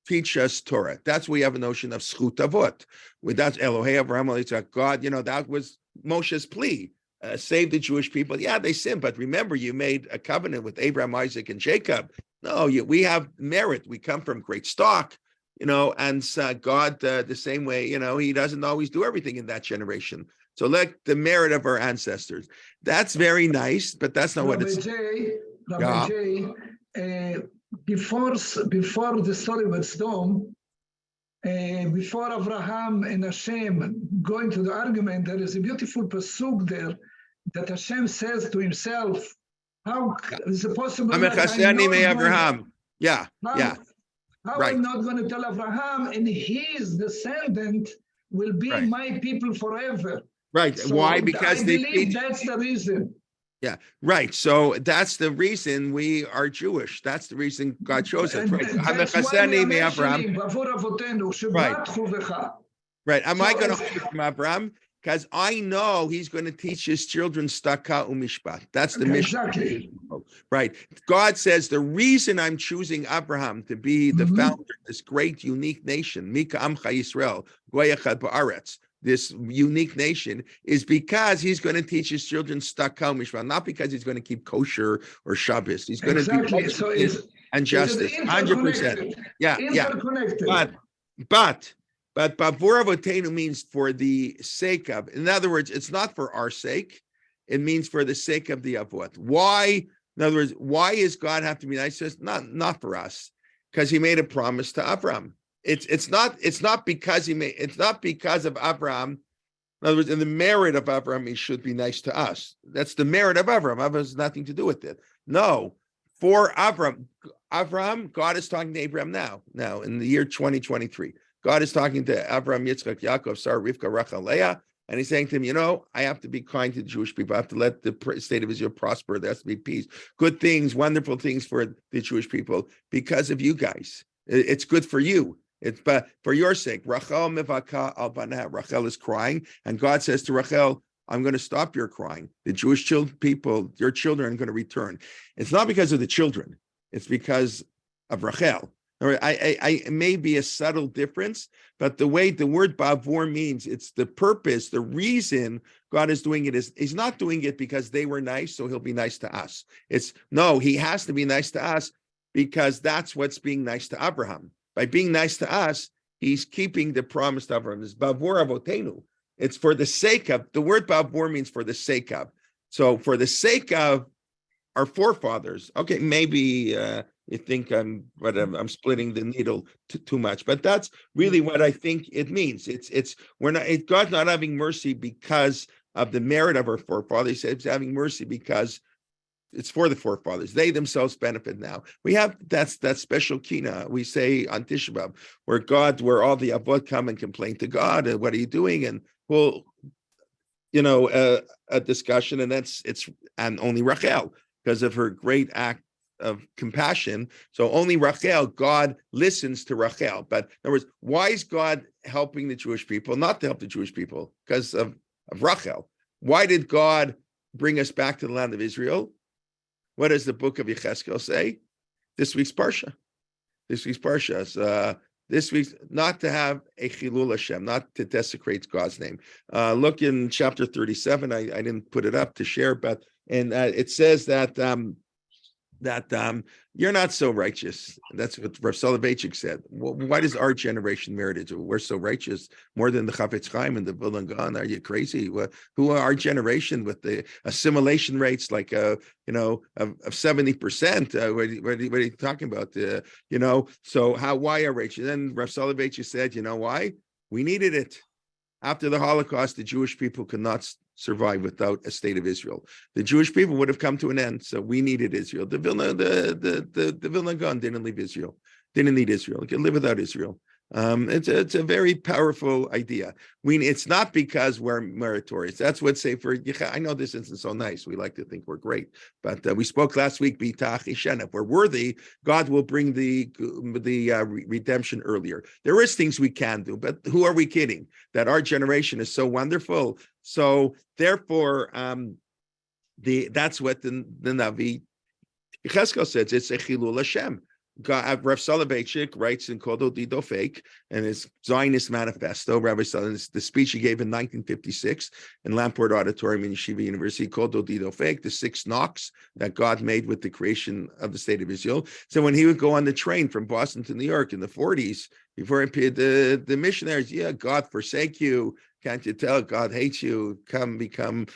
teach us Torah. That's where we have a notion of schut avot. That's Elohei Avraham Yitzchak. God, that was Moshe's plea. Save the Jewish people. Yeah, they sinned, but remember, you made a covenant with Abraham, Isaac, and Jacob. No, we have merit. We come from great stock, and God, the same way, He doesn't always do everything in that generation. So like the merit of our ancestors. That's very nice, but that's not what it's.
Rabbi J, before the story with Sodom, before Abraham and Hashem going to the argument, there is a beautiful pasuk there that Hashem says to Himself, "How is it possible
Abraham? Yeah, yeah.
How I'm not going to tell Abraham, and his descendant will be my people forever."
Right.
So
why? Because
I believe that's the reason.
Yeah, right. So that's the reason we are Jewish. That's the reason God chose us. Right.
That's why we are mentioning bavur avotenu, shebatchu.
Right. Am I going to hold from Abraham? Because I know he's going to teach his children staka umishpat. That's the mission.
Exactly.
Right. God says the reason I'm choosing Abraham to be the founder of this great, unique nation, Mika Amcha Yisrael, Goyachad Ba'aretz, this unique nation, is because he's going to teach his children staka umishpat, not because he's going to keep kosher or Shabbos. He's going to do righteousness and justice. 100%. Yeah. But bavur avotenu means for the sake of. In other words, it's not for our sake. It means for the sake of the avot. Why? In other words, why is God have to be nice to us? Not for us, because He made a promise to Abraham. It's not because it's not because of Abraham. In other words, in the merit of Abraham, He should be nice to us. That's the merit of Abraham. Abraham has nothing to do with it. No, for Abraham, God is talking to Abraham now in the year 2023. God is talking to Abraham, Yitzchak, Yaakov, Sarah, Rivka, Rachel, Leah. And he's saying to him, you know, I have to be kind to the Jewish people. I have to let the state of Israel prosper. There has to be peace, good things, wonderful things for the Jewish people because of you guys. It's good for you. It's but for your sake. Rachel mivaka al banah. Rachel is crying, and God says to Rachel, I'm going to stop your crying. The Jewish people, your children, are going to return. It's not because of the children. It's because of Rachel. It may be a subtle difference, but the way the word bavor means, it's the purpose, the reason God is doing it is he's not doing it because they were nice, so he'll be nice to us. No, he has to be nice to us because that's what's being nice to Abraham. By being nice to us, he's keeping the promise to Abraham. It's bavor avotenu. It's for the sake of, the word bavor means for the sake of. So for the sake of our forefathers, okay, maybe you think I'm splitting the needle too much, but that's really what I think it means. God's not having mercy because of the merit of our forefathers. He's having mercy because it's for the forefathers. They themselves benefit now. We have that special kina we say on Tisha B'Av, where all the avot come and complain to God, what are you doing? And well, a discussion, and only Rachel, because of her great act of compassion. So only Rachel, God listens to Rachel. But in other words, why is God helping the Jewish people? Not to help the Jewish people, because of Rachel. Why did God bring us back to the land of Israel? What does the book of Yechezkel say? This week's Parsha. This week's not to have a chilul Hashem, not to desecrate God's name. Look in chapter 37. I didn't put it up to share, but it says that you're not so righteous. That's what Rav Soloveitchik said. Why does our generation merit it? We're so righteous more than the Chafetz Chaim and the Vilna Gaon. Are you crazy? Who are our generation with the assimilation rates like of 70%? What are you talking about? So why are righteous? Then Rav Soloveitchik said, you know why? We needed it. After the Holocaust, the Jewish people could not survive without a state of Israel. The Jewish people would have come to an end, so we needed Israel. The Vilna Gaon didn't leave Israel, didn't need Israel. It could live without Israel. It's a very powerful idea. It's not because we're meritorious. That's what say for I know this isn't so nice. We like to think we're great, but we spoke last week. If we're worthy, God will bring the redemption earlier. There is things we can do, but who are we kidding? That our generation is so wonderful. So therefore, that's what the Navi Yechezkel says. It's a chilul Hashem. Rav Soloveitchik writes in Kodo Dido Fake and his Zionist manifesto, Rabbi the speech he gave in 1956 in Lamport Auditorium in Yeshiva University, Kodo Dido Fake, the 6 knocks that God made with the creation of the state of Israel. So when he would go on the train from Boston to New York in the 40s, before he appeared, the missionaries, God forsake you. Can't you tell God hates you? Come become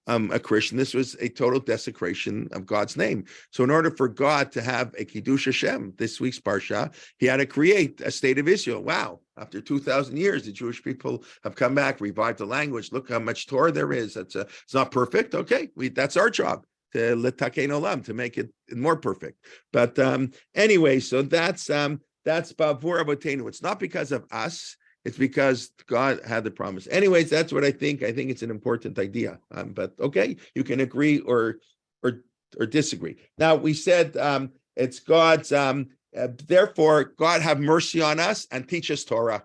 a Christian. This was a total desecration of God's name. So in order for God to have a Kiddush Hashem, this week's Parsha, he had to create a state of Israel. Wow. After 2,000 years, the Jewish people have come back, revived the language. Look how much Torah there is. It's not perfect. Okay. That's our job. To letakein olam, to make it more perfect. But anyway, so that's bavur avotenu. It's not because of us. It's because God had the promise. Anyways, that's what I think. I think it's an important idea. But okay, you can agree or disagree. Now we said it's God's. Therefore, God have mercy on us and teach us Torah.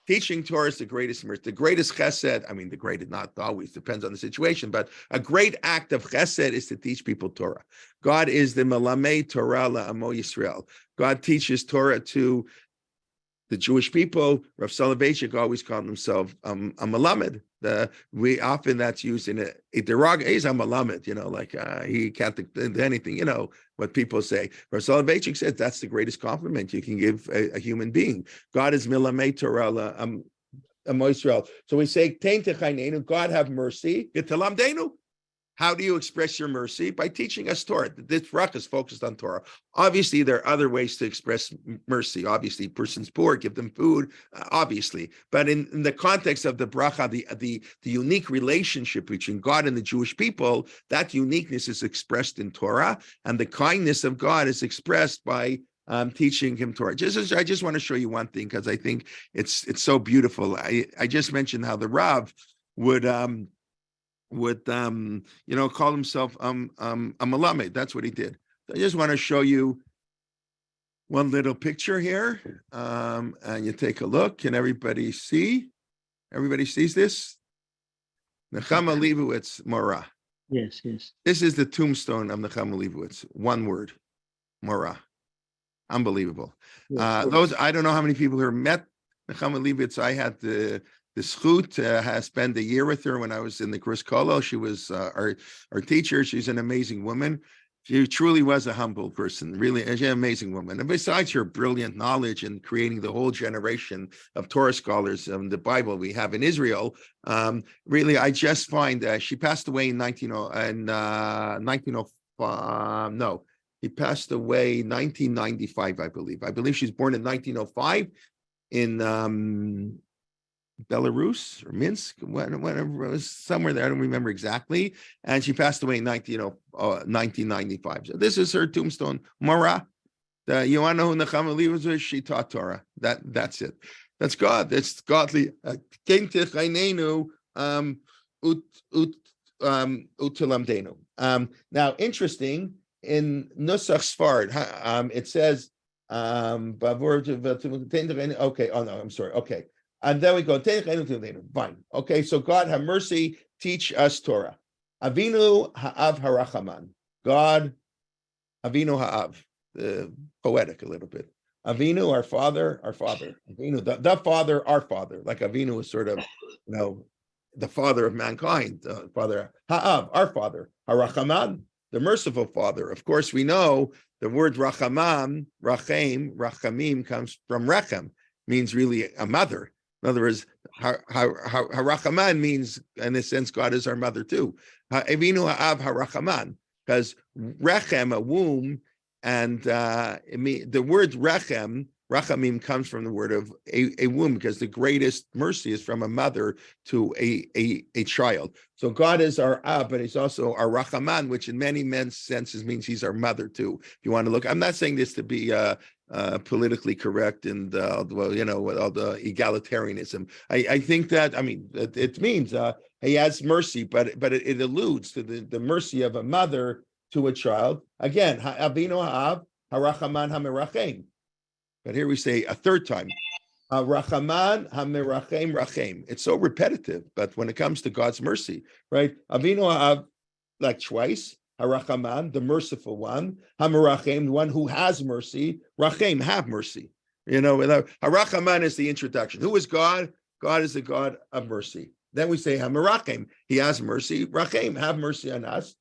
Teaching Torah is the greatest mercy, the greatest chesed. I mean, the greatest, not always, depends on the situation, but a great act of chesed is to teach people Torah. God is the Melamei Torah la'amo Yisrael. God teaches Torah to the Jewish people. Rav Soloveitchik always called himself a Melamed. We often that's used in a derogatory. He's a Melamed, like he can't do anything. What people say. Rav Soloveitchik said that's the greatest compliment you can give a human being. God is Milamei Torah Israel. So we say, Tein Techainenu, God have mercy. Yitalamdenu. How do you express your mercy? By teaching us Torah. This bracha is focused on Torah. Obviously, there are other ways to express mercy. Obviously, person's poor, give them food, obviously. But in the context of the bracha, the unique relationship between God and the Jewish people, that uniqueness is expressed in Torah, and the kindness of God is expressed by teaching him Torah. I just want to show you one thing because I think it's so beautiful. I just mentioned how the Rav would call himself a Malamed. That's what he did. So I just want to show you one little picture here, and you take a look. Can everybody see? Everybody sees this? Nechama Leibowitz Morah.
Yes, yes.
This is the tombstone of Nechama Leibowitz. One word, Morah. Unbelievable.
Yes,
I don't know how many people here met Nechama Leibowitz. I had the schut to spend a year with her when I was in the Chris Kollel. She was our teacher. She's an amazing woman. She truly was a humble person, really an amazing woman. And besides her brilliant knowledge in creating the whole generation of Torah scholars of the Bible we have in Israel, really, I just find she passed away in 1905. No, he passed away 1995, I believe. I believe she was born in 1905 in Belarus or Minsk, whatever, it was somewhere there. I don't remember exactly. And she passed away in 1995. So this is her tombstone. Morah. You want to know who Nechama Leibowitz was? She taught Torah. That's it. That's God. That's godly. Now, interesting, in Nusach Sfard, it says, okay, oh no, I'm sorry. Okay. And then we go, fine. Okay, so God have mercy, teach us Torah. Avinu ha'av harachaman. God, Avinu ha'av, poetic a little bit. Avinu, our father. Avinu, the father, our father. Like Avinu is sort of, the father of mankind. Father ha'av, our father. Harachaman, the merciful father. Of course, we know the word rachaman, rachamim comes from rechem, means really a mother. In other words, harachaman means, in a sense, God is our mother too. Avinu ha'av harachaman, because rechem, a womb, and the word rachamim comes from the word of a womb, because the greatest mercy is from a mother to a child. So God is our ab, but he's also our rachaman, which in many men's senses means he's our mother too. If you want to look, I'm not saying this to be politically correct and with all the egalitarianism. I think that, it means he has mercy, but it alludes to the mercy of a mother to a child. Again, Avinu ha'av harachaman hamerachem. But here we say a third time, Rachaman hamerachem rachem. It's so repetitive, but when it comes to God's mercy, right? Avinu ha'av, like twice. Harachaman, the merciful one. Hamerachem, the one who has mercy. Rachem, have mercy. Harachaman is the introduction. Who is God? God is the God of mercy. Then we say Hamerachem, he has mercy. Rachem, have mercy on us.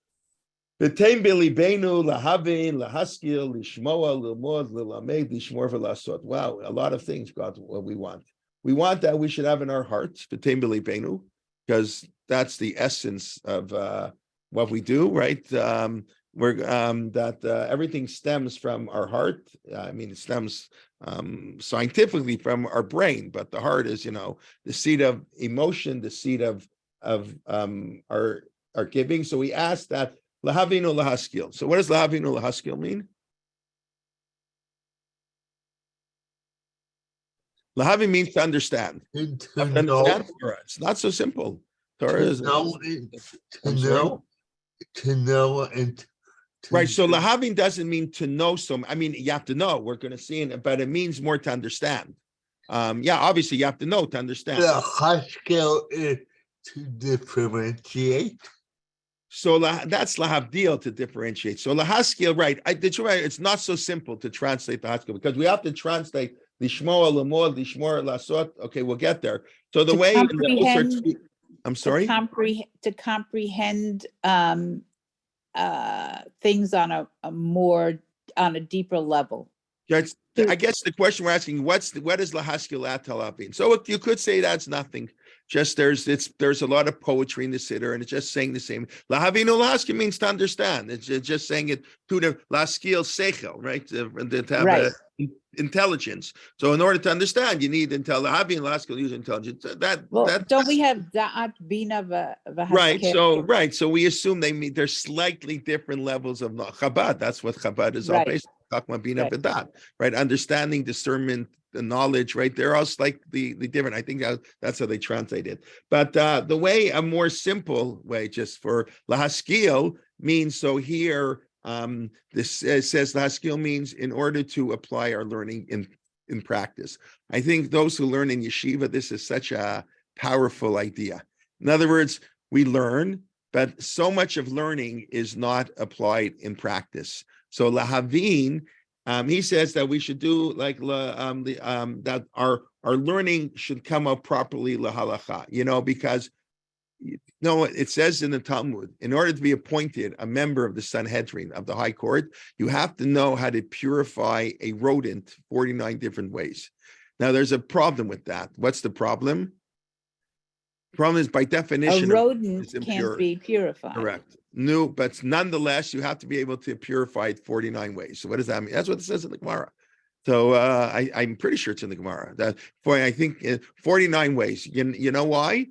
V'tein b'libeinu lahavin, lahaskil, lishmoa, lilmod, lilamed, lishmor v'lasot. Wow, a lot of things, God, what we want. We want that we should have in our hearts, v'tein b'libeinu, because that's the essence of what we do, right? Everything stems from our heart. It stems scientifically from our brain, but the heart is, the seat of emotion, the seat of our giving. So we ask that lahavinu lahaskil. So what does lahavinu lahaskil mean? Lahavin means to understand. Torah. It's not so simple. Torah is
to know and
right. So lahavin doesn't mean to know. You have to know. We're going to see it, but it means more to understand. Obviously you have to know to understand.
The haskell is to differentiate.
So that's lahavdil, to differentiate. So lahaskil, right? It's not so simple to translate the haskil, because we have to translate lishmoa lemod, lishmor lasot. Okay, we'll get there. So the way in the I'm sorry?
To comprehend things on a deeper level.
I guess the question we're asking, what is lahaskil at talabin? So you could say that's nothing. Just there's a lot of poetry in the Siddur, and it's just saying the same. Lahavinu lahaskil means to understand. It's just saying it to the lahaskil seichel, right? To have intelligence. So in order to understand, you need lahavin lahaskil use intelligence.
Don't we have da'at bina v'haskil?
Right. So we assume there's slightly different levels of Chabad. That's what Chabad is all based on. Right? Understanding, discernment, the knowledge, right? They're all slightly different. I think that's how they translate it. But the way, a more simple way, just for lahaskil means, so here, this says lahaskil means in order to apply our learning in practice. I think those who learn in yeshiva, this is such a powerful idea. In other words, we learn, but so much of learning is not applied in practice. So lahavin, he says that we should do like that our learning should come out properly lahalacha, because it says in the Talmud, in order to be appointed a member of the Sanhedrin, of the High Court, you have to know how to purify a rodent 49 different ways. Now, there's a problem with that. What's the problem? The problem is, by definition,
A rodent can't be purified.
Correct. No, but nonetheless, you have to be able to purify it 49 ways. So what does that mean? That's what it says in the Gemara. So I'm pretty sure it's in the Gemara. I think 49 ways. You know why?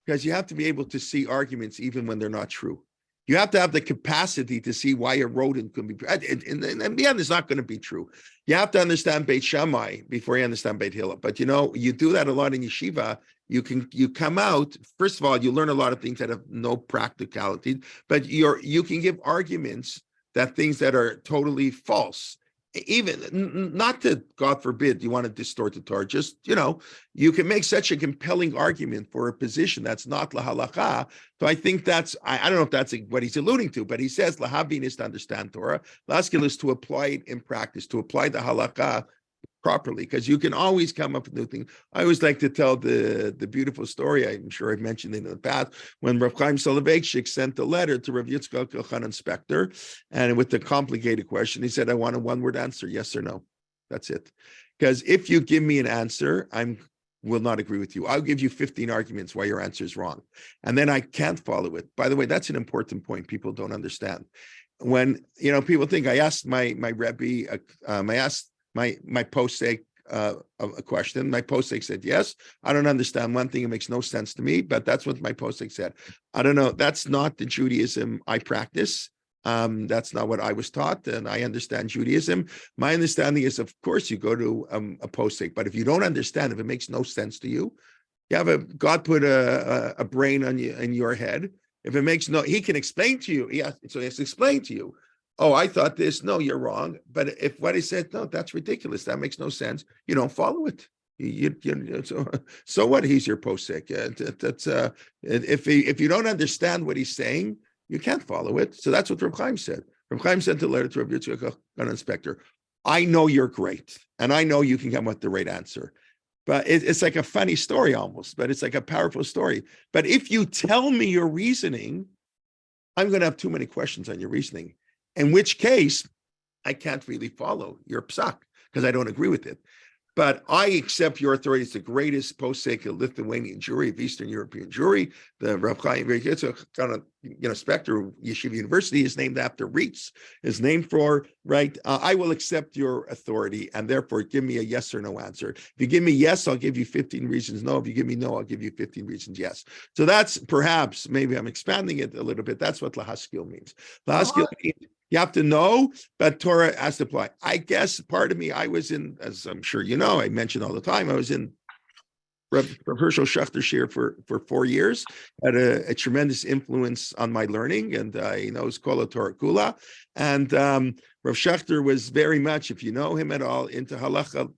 Because you have to be able to see arguments even when they're not true. You have to have the capacity to see why a rodent could be, and in the end, it's not going to be true. You have to understand Beit Shammai before you understand Beit Hillel. But you do that a lot in yeshiva. You come out, first of all, you learn a lot of things that have no practicality, but you can give arguments that things that are totally false. Even not that, God forbid, you want to distort the Torah, just, you can make such a compelling argument for a position that's not lahalacha. So I think I don't know if that's what he's alluding to, but he says lahavin is to understand Torah. Laskil is to apply it in practice, to apply the halakha properly, because you can always come up with new things. I always like to tell the beautiful story, I'm sure I've mentioned it in the past, when Rav Chaim Soloveitchik sent a letter to Rav Yitzchak Elchanan Inspector, and with the complicated question, he said, I want a one-word answer, yes or no. That's it. Because if you give me an answer, I will not agree with you. I'll give you 15 arguments why your answer is wrong. And then I can't follow it. By the way, that's an important point people don't understand. When, people think, I asked my Rabbi, I asked my posek a question. My posek said, yes, I don't understand one thing. It makes no sense to me, but that's what my posek said. I don't know. That's not the Judaism I practice. That's not what I was taught, and I understand Judaism. My understanding is, of course, you go to a posek, but if you don't understand, if it makes no sense to you, you have God put a brain on you in your head. If it makes he can explain to you. So he has to explain to you. Oh, I thought this. No, you're wrong. But if what he said, no, that's ridiculous. That makes no sense. You don't follow it. So what? He's your posek. If you don't understand what he's saying, you can't follow it. So that's what Reb Chaim said. Reb Chaim sent a letter to Rabbi Yitzchak Elchanan Inspector. I know you're great, and I know you can come with the right answer. But it's like a funny story almost, but it's like a powerful story. But if you tell me your reasoning, I'm going to have too many questions on your reasoning. In which case, I can't really follow your psak because I don't agree with it. But I accept your authority as the greatest posek of Lithuanian Jewry, of Eastern European Jewry. The Rav Chaim Specter Yeshiva University is named after Reitz, is named for, right? I will accept your authority, and therefore give me a yes or no answer. If you give me yes, I'll give you 15 reasons no. If you give me no, I'll give you 15 reasons yes. So that's perhaps, maybe I'm expanding it a little bit. That's what lahaskil means. Lahaskil means you have to know, but Torah has to apply. I guess part of me, I was in, as I'm sure you know, I mention all the time, I was in Rav Herschel Schachter Shir for 4 years, had a tremendous influence on my learning, and he knows Kol Torah Kula. And Rav Schachter was very much, if you know him at all, into halacha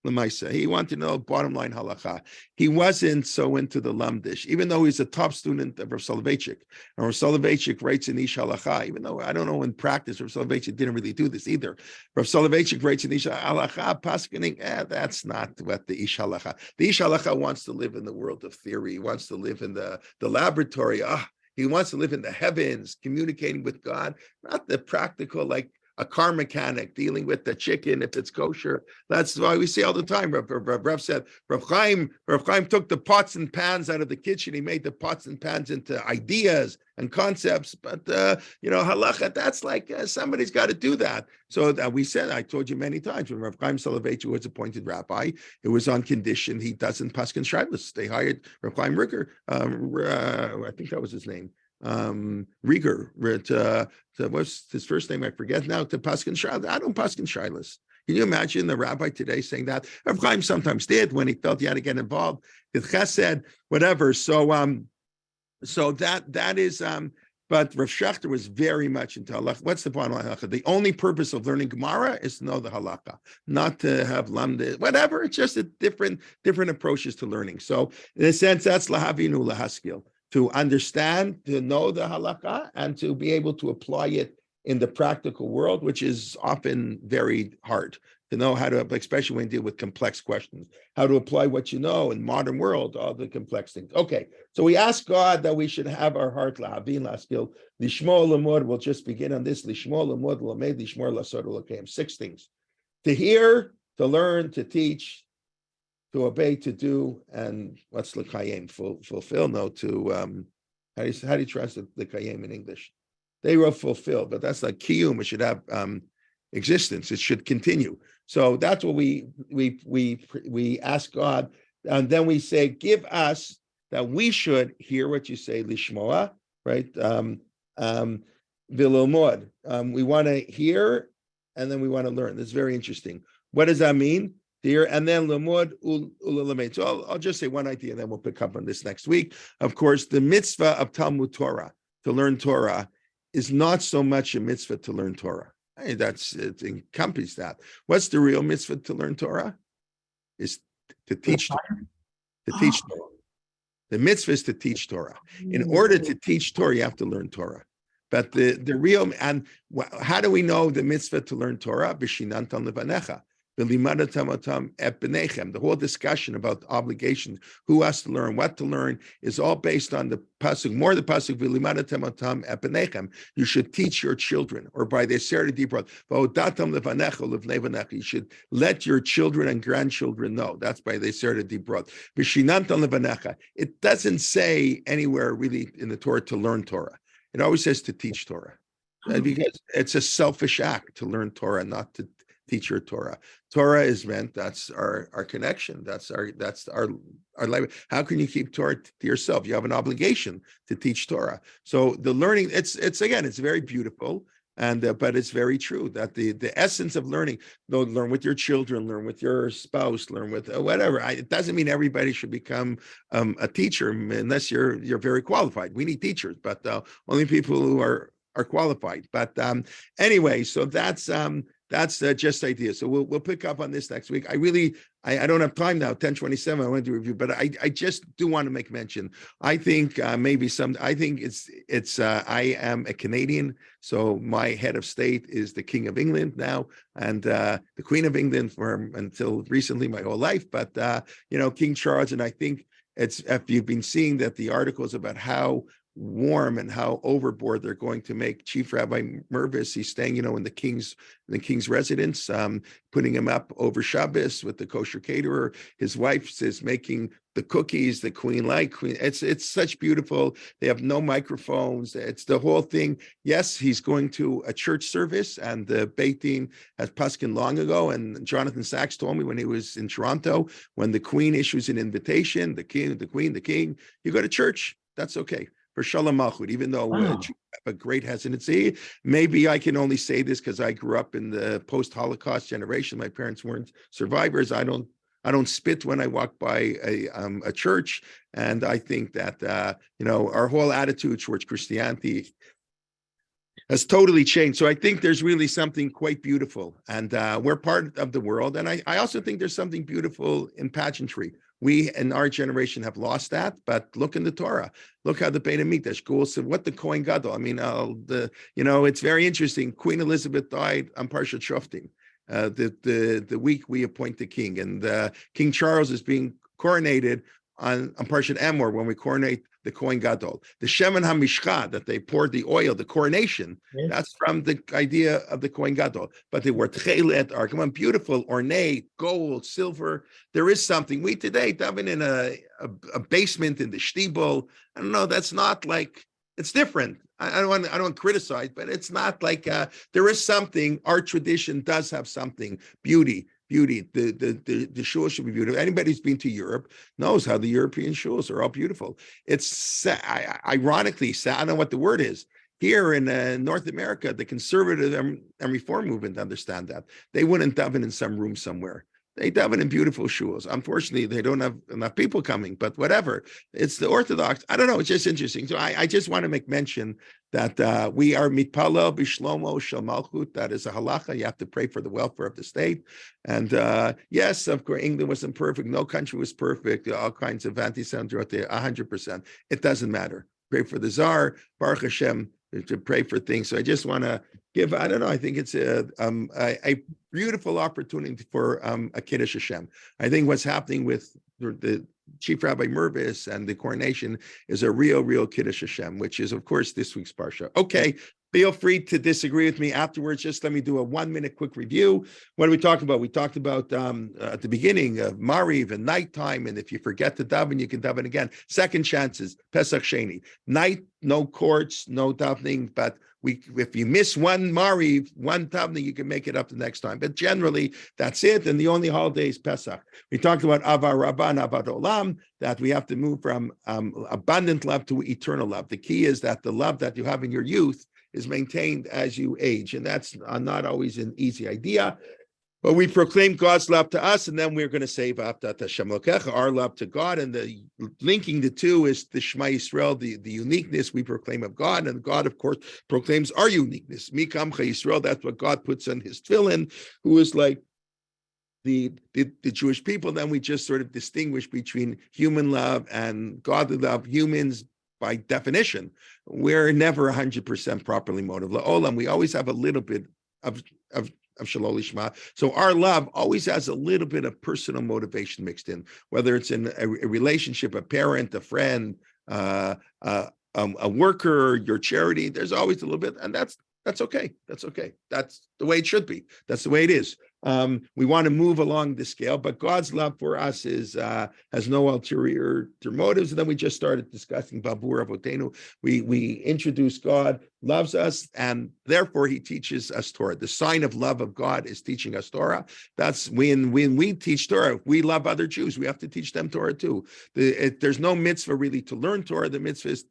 l'maisa. He wanted to know bottom line halacha. He wasn't so into the lamdish, even though he's a top student of Rav Soloveitchik. And Rav Soloveitchik writes in Ish Halacha, even though I don't know in practice, Rav Soloveitchik didn't really do this either. Rav Soloveitchik writes in Ish Halacha, paskening, that's not what the Ish Halacha. The Ish Halacha wants to live in the world of theory. He wants to live in the laboratory. He wants to live in the heavens, communicating with God, not the practical, like a car mechanic dealing with the chicken if it's kosher. That's why we see all the time. Rav said, Rav Chaim took the pots and pans out of the kitchen. He made the pots and pans into ideas and concepts. But halacha, that's like somebody's got to do that. So we said, I told you many times, when Rav Chaim Soloveitchik was appointed rabbi, it was on condition he doesn't paskin shaylos. They hired Rav Chaim Rieger. I think that was his name. Rieger, what's his first name? I forget now. To paskin shaylos. I don't paskin shaylos. Can you imagine the rabbi today saying that? Rav Chaim sometimes did when he felt he had to get involved. Did chesed, whatever. So that is but Rav Shechter was very much into halakha. What's the bottom line halakha? The only purpose of learning Gemara is to know the halakha, not to have lamda, whatever. It's just a different approaches to learning. So in a sense, that's lahavinu lahaskil, to understand, to know the halakha, and to be able to apply it in the practical world, which is often very hard to know how to, especially when you deal with complex questions, how to apply what you know in modern world, all the complex things. Okay, so we ask God that we should have our heart lahavin laskil lishmo lamod. We'll just begin on this lishmo lamod lamed lishmor lasod lakem. 6 things: to hear, to learn, to teach, to obey, to do, and what's l'kayem? Fulfill? No, to how do you translate the kayem in English? They wrote fulfill, but that's like kiyum. It should have existence. It should continue. So that's what we ask God, and then we say, give us that we should hear what you say, lishmoa, right? Vilomod. We want to hear, and then we want to learn. That's very interesting. What does that mean? Here and then lamod ulalamed. So I'll just say one idea, and then we'll pick up on this next week. Of course, the mitzvah of Talmud Torah, to learn Torah, is not so much a mitzvah to learn Torah. Hey, it encompasses that. What's the real mitzvah to learn Torah? Is to teach Torah. To teach Torah. The mitzvah is to teach Torah. In order to teach Torah, you have to learn Torah. But the real, and how do we know the mitzvah to learn Torah? B'shinantan levanecha. The whole discussion about obligations, who has to learn, what to learn, is all based on the pasuk. More the pasuk. You should teach your children, or by the Seri Dibrot. You should let your children and grandchildren know. That's by the Seri Dibrot. It doesn't say anywhere really in the Torah to learn Torah. It always says to teach Torah, because it's a selfish act to learn Torah, not to teach your Torah. Torah is meant, that's our connection. That's our life. How can you keep Torah to yourself? You have an obligation to teach Torah. So the learning, it's very beautiful, and but it's very true that the essence of learning, though, learn with your children, learn with your spouse, learn with whatever. It doesn't mean everybody should become a teacher unless you're very qualified. We need teachers, but only people who are qualified. But anyway, so that's just idea. So we'll pick up on this next week. I don't have time now, 10:27, I want to review, but I just do want to make mention. I think I am a Canadian, so my head of state is the King of England now, and the Queen of England until recently, my whole life. But King Charles, and I think if you've been seeing that the articles about how warm and how overboard they're going to make Chief Rabbi Mervis. He's staying, in the king's residence, putting him up over Shabbos with the kosher caterer. His wife is making the cookies, the queen. It's such beautiful. They have no microphones. It's the whole thing. Yes, he's going to a church service, and the Beit Din has paskin long ago. And Jonathan Sachs told me when he was in Toronto, when the queen issues an invitation, the king, you go to church. That's okay. For Shalom Malchut, even though have a great hesitancy. Maybe I can only say this because I grew up in the post-Holocaust generation. My parents weren't survivors. I don't spit when I walk by a church, and I think that our whole attitude towards Christianity has totally changed. So I think there's really something quite beautiful, and we're part of the world. And I also think there's something beautiful in pageantry. We in our generation have lost that, but look in the Torah. Look how the Beit Hamikdash goes. What the Kohen Gadol. I mean, it's very interesting. Queen Elizabeth died on Parshat Shoftim, the week we appoint the king, and King Charles is being coronated on Parshat Emor when we coronate the Kohen Gadol. The Shemen HaMishcha, that they poured the oil, the coronation, that's from the idea of the Kohen Gadol. But they were tchelet, arkamon, beautiful, ornate, gold, silver. There is something. We today daven in a basement in the shtibel. I don't know, that's not like, it's different. I don't criticize, but it's not like there is something. Our tradition does have something, beauty. The shul should be beautiful. Anybody who's been to Europe knows how the European shuls are all beautiful. It's ironically, I don't know what the word is. here in North America, the conservative and reform movement understand that. They wouldn't daven in some room somewhere. They daven in beautiful shuls. Unfortunately, they don't have enough people coming, but whatever. It's the Orthodox. I don't know. It's just interesting. So I just want to make mention that we are mitpalel bishlomo shel malchut. That is a halacha. You have to pray for the welfare of the state. And yes, of course, England wasn't perfect. No country was perfect. All kinds of anti-Semitism out there, 100%. It doesn't matter. Pray for the Tsar, Baruch Hashem, to pray for things. So I just want to give, I don't know, I think it's a beautiful opportunity for a Kiddush Hashem. I think what's happening with the Chief Rabbi Mervis and the coronation is a real Kiddush Hashem, which is, of course, this week's Parsha. Okay, feel free to disagree with me afterwards. Just let me do a 1-minute quick review. What did we talk about? We talked about at the beginning of Mariv and nighttime, and if you forget to daven, you can daven again. Second chances, Pesach Sheni. Night, no courts, no davening, but if you miss one Mariv, one davening, you can make it up the next time. But generally, that's it. And the only holiday is Pesach. We talked about Avar Rabbah and Avad Olam, that we have to move from abundant love to eternal love. The key is that the love that you have in your youth is maintained as you age. And that's not always an easy idea. But we proclaim God's love to us, and then we're going to say our love to God. And the linking the two is the Shema Yisrael, the uniqueness we proclaim of God. And God, of course, proclaims our uniqueness. Mikamcha Yisrael, that's what God puts on his tefillin, who is like the Jewish people. Then we just sort of distinguish between human love and godly love. Humans, by definition, we're never 100% properly motive. La'olam, we always have a little bit of Shalom Lishma. So our love always has a little bit of personal motivation mixed in, whether it's in a relationship, a parent, a friend, a worker, your charity. There's always a little bit, and that's okay. That's okay. That's the way it should be. That's the way it is. We want to move along the scale, but God's love for us is has no ulterior motives. And then we just started discussing Babur Avotenu. We introduced God loves us, and therefore He teaches us Torah. The sign of love of God is teaching us Torah. That's when we teach Torah. We love other Jews. We have to teach them Torah too. There's no mitzvah really to learn Torah. The mitzvah is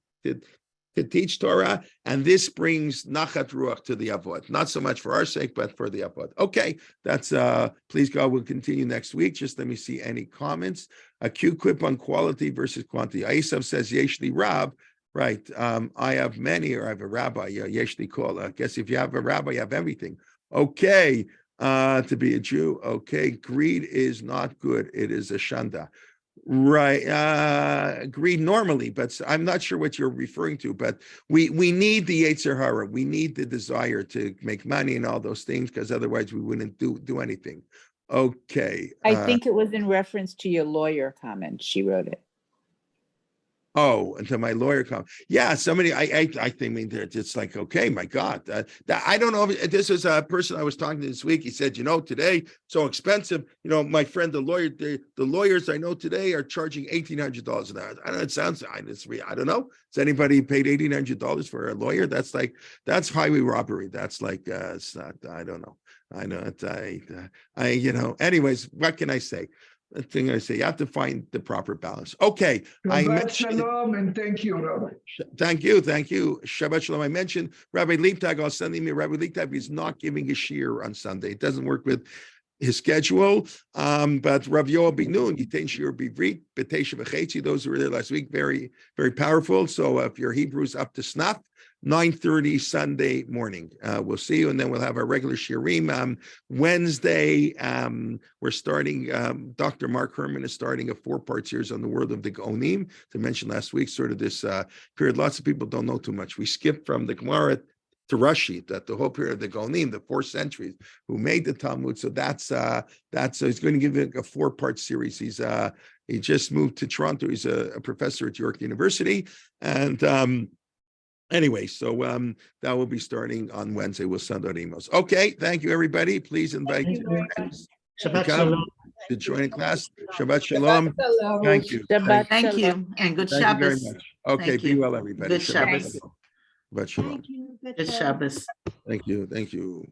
to teach Torah, and this brings nachat ruach to the avot. Not so much for our sake, but for the avot. Okay, that's please God, we'll continue next week. Just let me see any comments. A Q quip on quality versus quantity. Aisav says yeshli rab. Right. I have many, or I have a rabbi. Yeshli kol. I guess if you have a rabbi, you have everything. Okay. To be a Jew. Okay. Greed is not good. It is a shanda. Right, greed normally, but I'm not sure what you're referring to. But we need the Yetzer Hara. We need the desire to make money and all those things, because otherwise we wouldn't do anything. Okay.
I think it was in reference to your lawyer comment. She wrote it.
Oh, until my lawyer comes. Yeah, somebody, I think, I mean, it's like, okay, my God. I don't know if this is a person I was talking to this week. He said, today, so expensive. My friend, the lawyer, the lawyers I know today are charging $1,800 an hour. I don't know, it sounds, I don't know. Has anybody paid $1,800 for a lawyer? That's highway robbery. That's like, it's not, I don't know. I know it. Anyways, what can I say? The thing I say, you have to find the proper balance. Okay.
Shabbat Shalom, and thank you, Rabbi.
Thank you. Shabbat Shalom. I mentioned Rabbi Leibtag. I'll send him. Rabbi Leibtag is not giving a shiur on Sunday. It doesn't work with his schedule. But Rav Yoel Binun, Yitain Shiur Bivrit, B'Tesha V'Chetzi, those who were there last week, very, very powerful. So if your Hebrew's up to snuff, 9:30 Sunday morning. We'll see you, and then we'll have our regular shiurim. Wednesday, we're starting, Dr. Mark Herman is starting a 4-part series on the world of the Gaonim. To mention last week, sort of this period, lots of people don't know too much. We skipped from the Gemara to Rashi, that the whole period of the Gaonim, the 4 centuries, who made the Talmud. So that's he's going to give it a 4-part series. He just moved to Toronto. He's a professor at York University, and anyway, so that will be starting on Wednesday. We'll send out emails. Okay, thank you, everybody. Please invite your friends
Shabbat Shalom.
to join class. Shabbat Shalom. Thank you.
Shabbat
Thank you,
shalom.
and good
Thank you very
Shabbos.
much. Okay,
Thank
be
you.
well, everybody.
Good
Shabbat
Shabbos.
Shalom. Shabbat Shalom.
Good Shabbos.
Thank you.